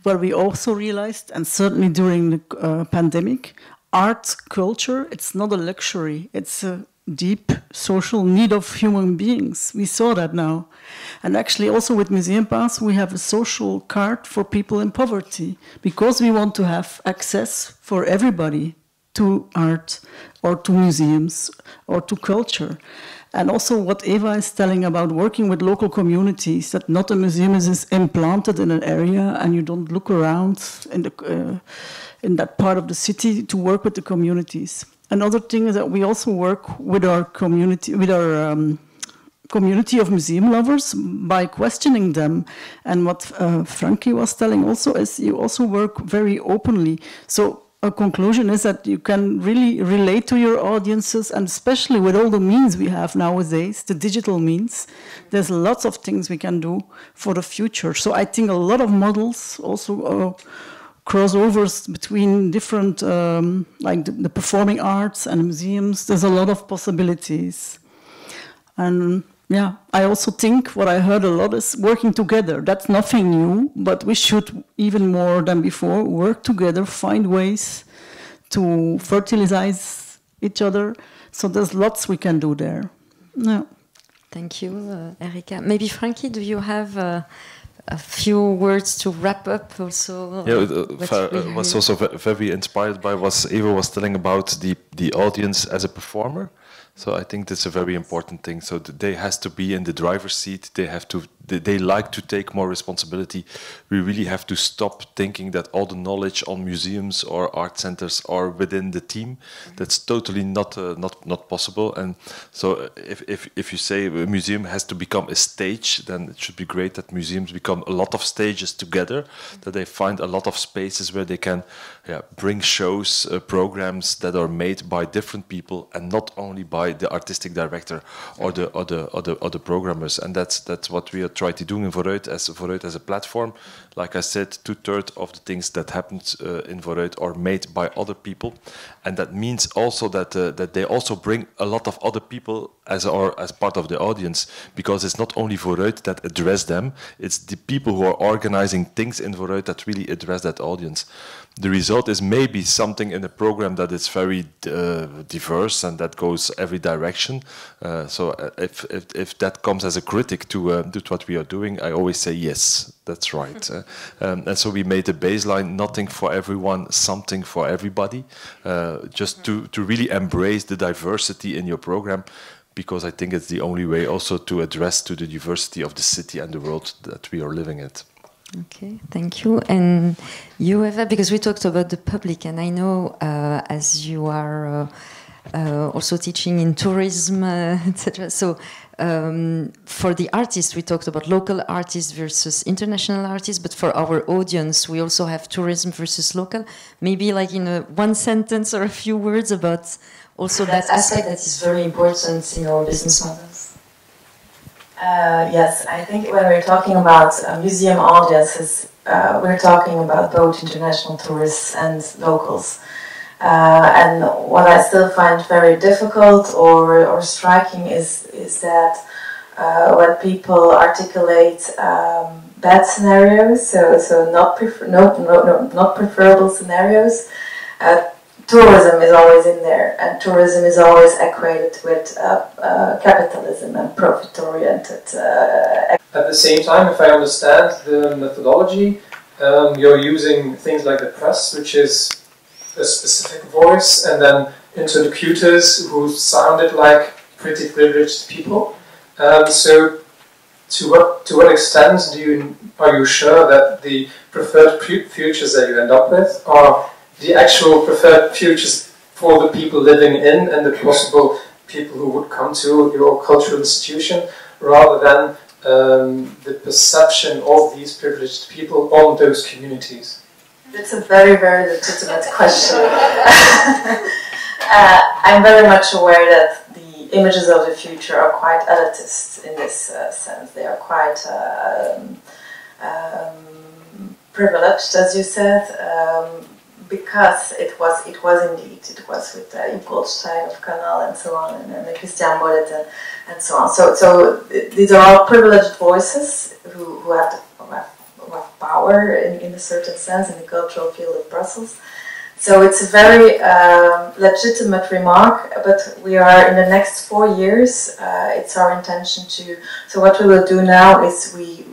But we also realized, and certainly during the pandemic, art, culture, it's not a luxury. It's a deep social need of human beings. We saw that now. And actually also with Museum Pass, we have a social card for people in poverty, because we want to have access for everybody to art or to museums or to culture. And also what Eva is telling about working with local communities, that not a museum is implanted in an area and you don't look around in that part of the city to work with the communities. Another thing is that we also work with our community, community of museum lovers by questioning them. And what Frankie was telling also is you also work very openly. So a conclusion is that you can really relate to your audiences, and especially with all the means we have nowadays, the digital means, there's lots of things we can do for the future. So I think a lot of models also crossovers between different, like the performing arts and museums. There's a lot of possibilities. And yeah, I also think what I heard a lot is working together. That's nothing new, but we should, even more than before, work together, find ways to fertilize each other. So there's lots we can do there. Yeah. Thank you, Erika. Maybe Frankie, do you have a few words to wrap up also? Yeah, was also very inspired by what Eva was telling about the audience as a performer. So I think that's a very important thing. So they has to be in the driver's seat. They like to take more responsibility. We really have to stop thinking that all the knowledge on museums or art centers are within the team. That's totally not possible. And so if you say a museum has to become a stage, then it should be great that museums become a lot of stages together, that they find a lot of spaces where they can bring shows, programs that are made by different people and not only by the artistic director or the programmers. And that's what we are trying to do in Vooruit as a platform. Like I said, 2/3 of the things that happened in Vooruit are made by other people, and that means also that they also bring a lot of other people as part of the audience, because it's not only Vooruit that address them, it's the people who are organizing things in Vooruit that really address that audience. The result is maybe something in a program that is very diverse and that goes every direction. So if that comes as a critic to what we are doing, I always say yes, that's right. And so we made a baseline: nothing for everyone, something for everybody, just to really embrace the diversity in your program, because I think it's the only way also to address to the diversity of the city and the world that we are living in. Okay, thank you. And you, Eva, because we talked about the public, and I know as you are also teaching in tourism, etc. So for the artists, we talked about local artists versus international artists, but for our audience, we also have tourism versus local. Maybe like in one sentence or a few words about also that aspect that is very important in our business models. Yes, I think when we're talking about museum audiences, we're talking about both international tourists and locals. And what I still find very difficult or striking is that when people articulate bad scenarios, so not preferable scenarios, tourism is always in there, and tourism is always equated with capitalism and profit-oriented. At the same time, if I understand the methodology, you're using things like the press, which is a specific voice, and then interlocutors who sounded like pretty privileged people. So, to what extent are you sure that the preferred futures that you end up with are the actual preferred futures for the people living in and the possible people who would come to your cultural institution, rather than the perception of these privileged people on those communities? It's a very, very legitimate question. I'm very much aware that the images of the future are quite elitist in this sense. They are quite privileged, as you said, because it was with Goldstein of Canal and so on, and Christian Bollet and so on. So these are all privileged voices who have power in a certain sense in the cultural field of Brussels. So it's a very legitimate remark, but we are in the next 4 years, it's our intention to, so what we will do now is the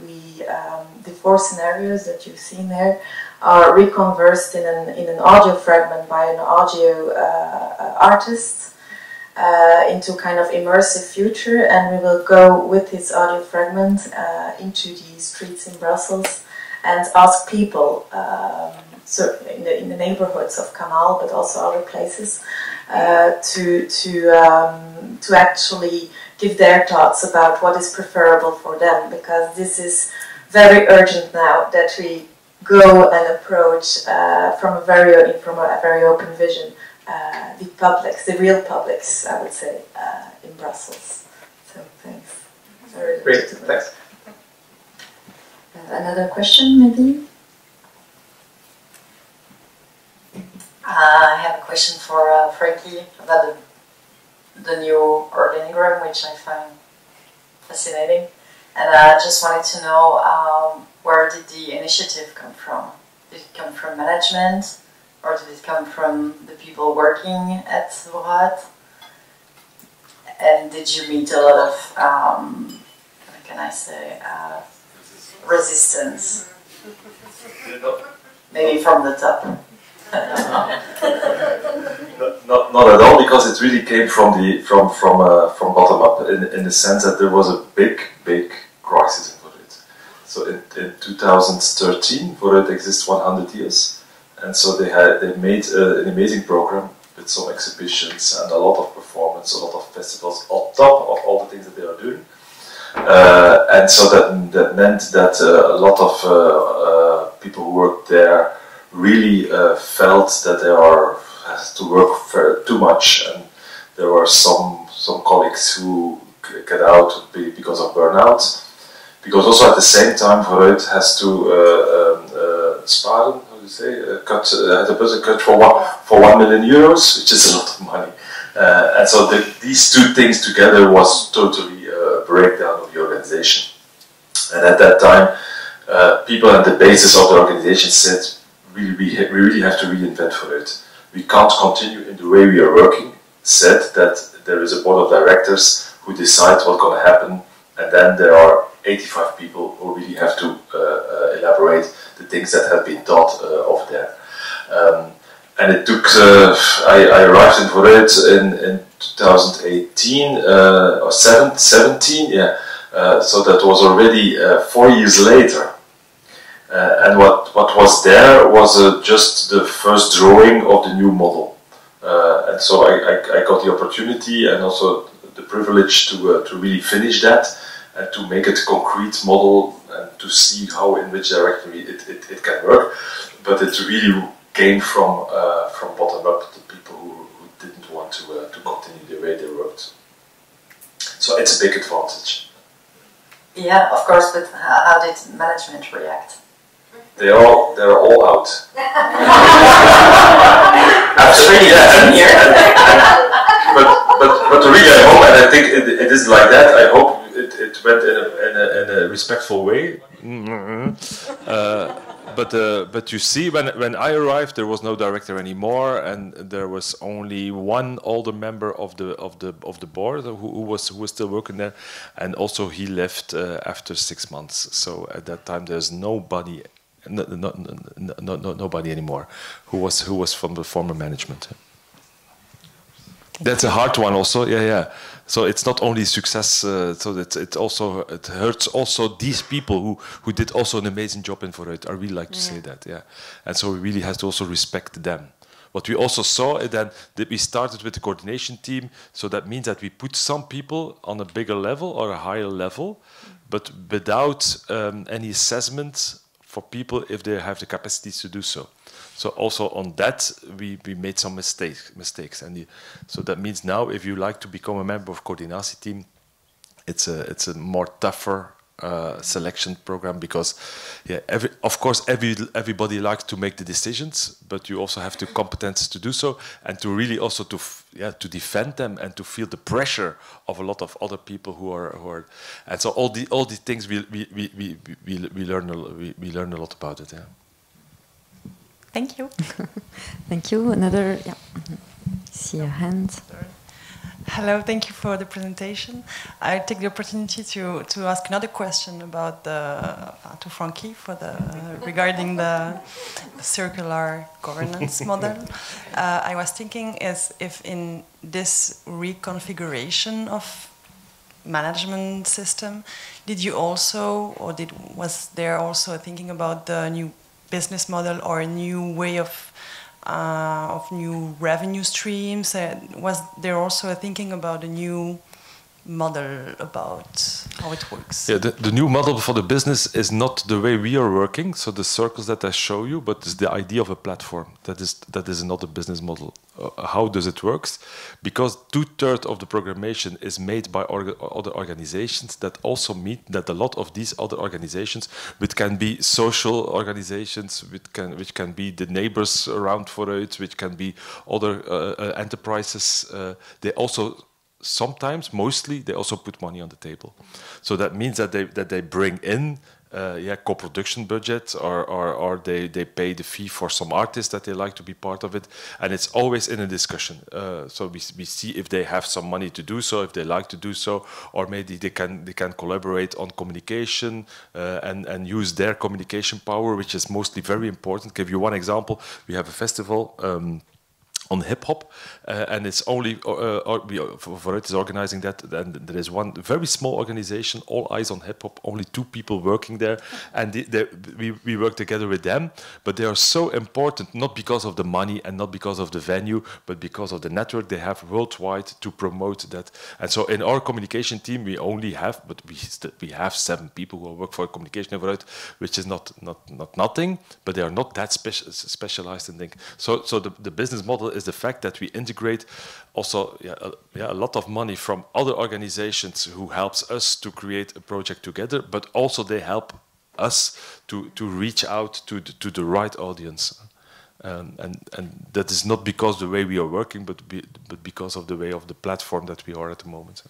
4 scenarios that you've seen there are reconversed in an audio fragment by an audio artist into kind of immersive future, and we will go with this audio fragment into the streets in Brussels and ask people, so in the neighborhoods of Canal, but also other places, to actually give their thoughts about what is preferable for them, because this is very urgent now that we go and approach from a very open vision the publics, the real publics, I would say, in Brussels. So thanks. Great, thanks. Another question, maybe? I have a question for Frankie about the new organigram, which I find fascinating. And I just wanted to know where did the initiative come from? Did it come from management, or did it come from the people working at BOZAR? And did you meet a lot of, what can I say, resistance? Maybe from the top. Not at all, because it really came from bottom up, in the sense that there was a big crisis in Vooruit. So in 2013, Vooruit exists 100 years, and so they made an amazing program with some exhibitions and a lot of performance, a lot of festivals on top of all the things that they are doing. And so that meant that a lot of people who worked there really felt that they had to work too much, and there were some colleagues who get out because of burnout. Because also at the same time, Vooruit has to sparen, how do you say, had a budget cut for 1 million euros, which is a lot of money. And so these two things together was totally a breakdown of the organization. And at that time, people at the basis of the organization said, we really have to reinvent Vooruit. We can't continue in the way we are working. Said that there is a board of directors who decide what's going to happen, and then there are 85 people who really have to elaborate the things that have been taught over there. And it took, I arrived in Vooruit in 2018 or 17, yeah. So that was already 4 years later. And what was there was just the first drawing of the new model. And so I got the opportunity and also the privilege to really finish that and to make it a concrete model and to see how, in which direction it can work. But it really came from bottom up, the people who didn't want to continue the way they worked. So it's a big advantage. Yeah, of course, but how did management react? They're all out. Absolutely, but really, I hope, and I think it is like that. I hope it went in a respectful way. But you see, when I arrived, there was no director anymore, and there was only one older member of the board who was still working there, and also he left after 6 months. So at that time, there's nobody. Nobody anymore who was from the former management. That's a hard one also. Yeah. So it's not only success. So that it hurts also these people who did also an amazing job in Vooruit. I really like to say that. Yeah, and so we really have to also respect them. What we also saw is that we started with the coordination team. So that means that we put some people on a bigger level or a higher level, but without any assessment for people if they have the capacities to do so. So also on that we made some mistakes, and so that means now if you like to become a member of coordination team, it's a more tougher selection program, because of course everybody likes to make the decisions, but you also have the competence to do so, and to really also to defend them and to feel the pressure of a lot of other people who are and so all the things we learn a lot about it. Yeah. Thank you. Thank you. Another, see your hand. Hello, thank you for the presentation. I take the opportunity to ask another question about to Frankie regarding the circular governance model. I was thinking if in this reconfiguration of management system, did you also, or was there also thinking about the new business model or a new way of new revenue streams? Was there also a thinking about a new model about how it works? Yeah, the new model for the business is not the way we are working, so the circles that I show you, but it's the idea of a platform. That is another business model. How does it work? Because 2/3 of the programmation is made by other organizations that also mean that a lot of these other organizations, which can be social organizations, which can be the neighbors around Vooruit, which can be other enterprises, they also sometimes, mostly, they also put money on the table. So that means that they bring in co-production budget, or they pay the fee for some artists that they like to be part of it, and it's always in a discussion. So we see if they have some money to do so, if they like to do so, or maybe they can collaborate on communication and use their communication power, which is mostly very important. I'll give you one example. We have a festival on hip-hop, and it's only Vooruit is organizing that, and there is one very small organization, All Eyes on Hip-Hop, only 2 people working there, and we work together with them, but they are so important, not because of the money and not because of the venue, but because of the network they have worldwide to promote that. And so in our communication team, we only have, but we have 7 people who work for communication in Vooruit, which is not nothing, but they are not that specialized in things. So the business model is the fact that we integrate also a lot of money from other organizations who helps us to create a project together, but also they help us to reach out to the right audience. And that is not because the way we are working, but because of the way of the platform that we are at the moment.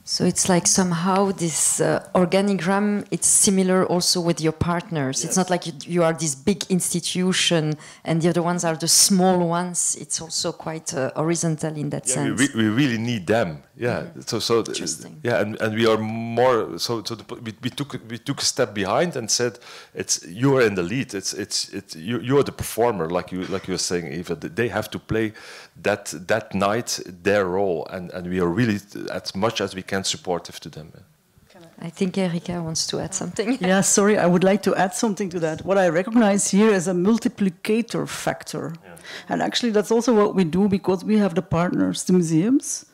So it's like somehow this organigram, it's similar also with your partners. Yes. It's not like you are this big institution and the other ones are the small ones. It's also quite horizontal in that sense. We really need them. Yeah. So interesting. Yeah, and we are more. We took a step behind and said, you are in the lead. You are the performer, like you were saying, Eva. They have to play that night their role, and we are really as much as we can supportive to them. I think Erika wants to add something. Yeah, sorry, I would like to add something to that. What I recognize here is a multiplicator factor. Yeah. And actually that's also what we do, because we have the partners, the museums,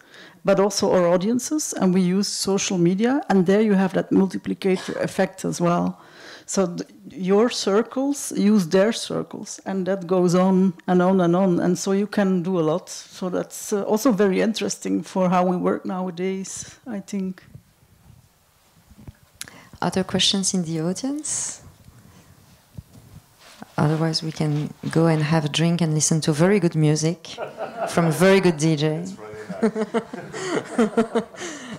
but also our audiences, and we use social media, and there you have that multiplicator effect as well. So your circles use their circles, and that goes on and on and on, and so you can do a lot. So that's also very interesting for how we work nowadays, I think. other questions in the audience? Otherwise, we can go and have a drink and listen to very good music from a very good DJ.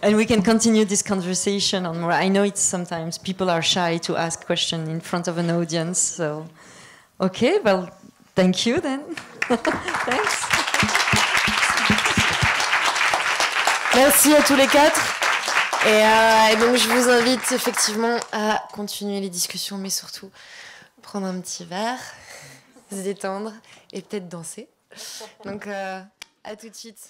And we can continue this conversation on more. I know it's sometimes people are shy to ask questions in front of an audience. So, okay, well, thank you then. Thanks. Merci à tous les quatre. Et donc, je vous invite effectivement à continuer les discussions, mais surtout prendre un petit verre, se détendre et peut-être danser. Donc, à tout de suite.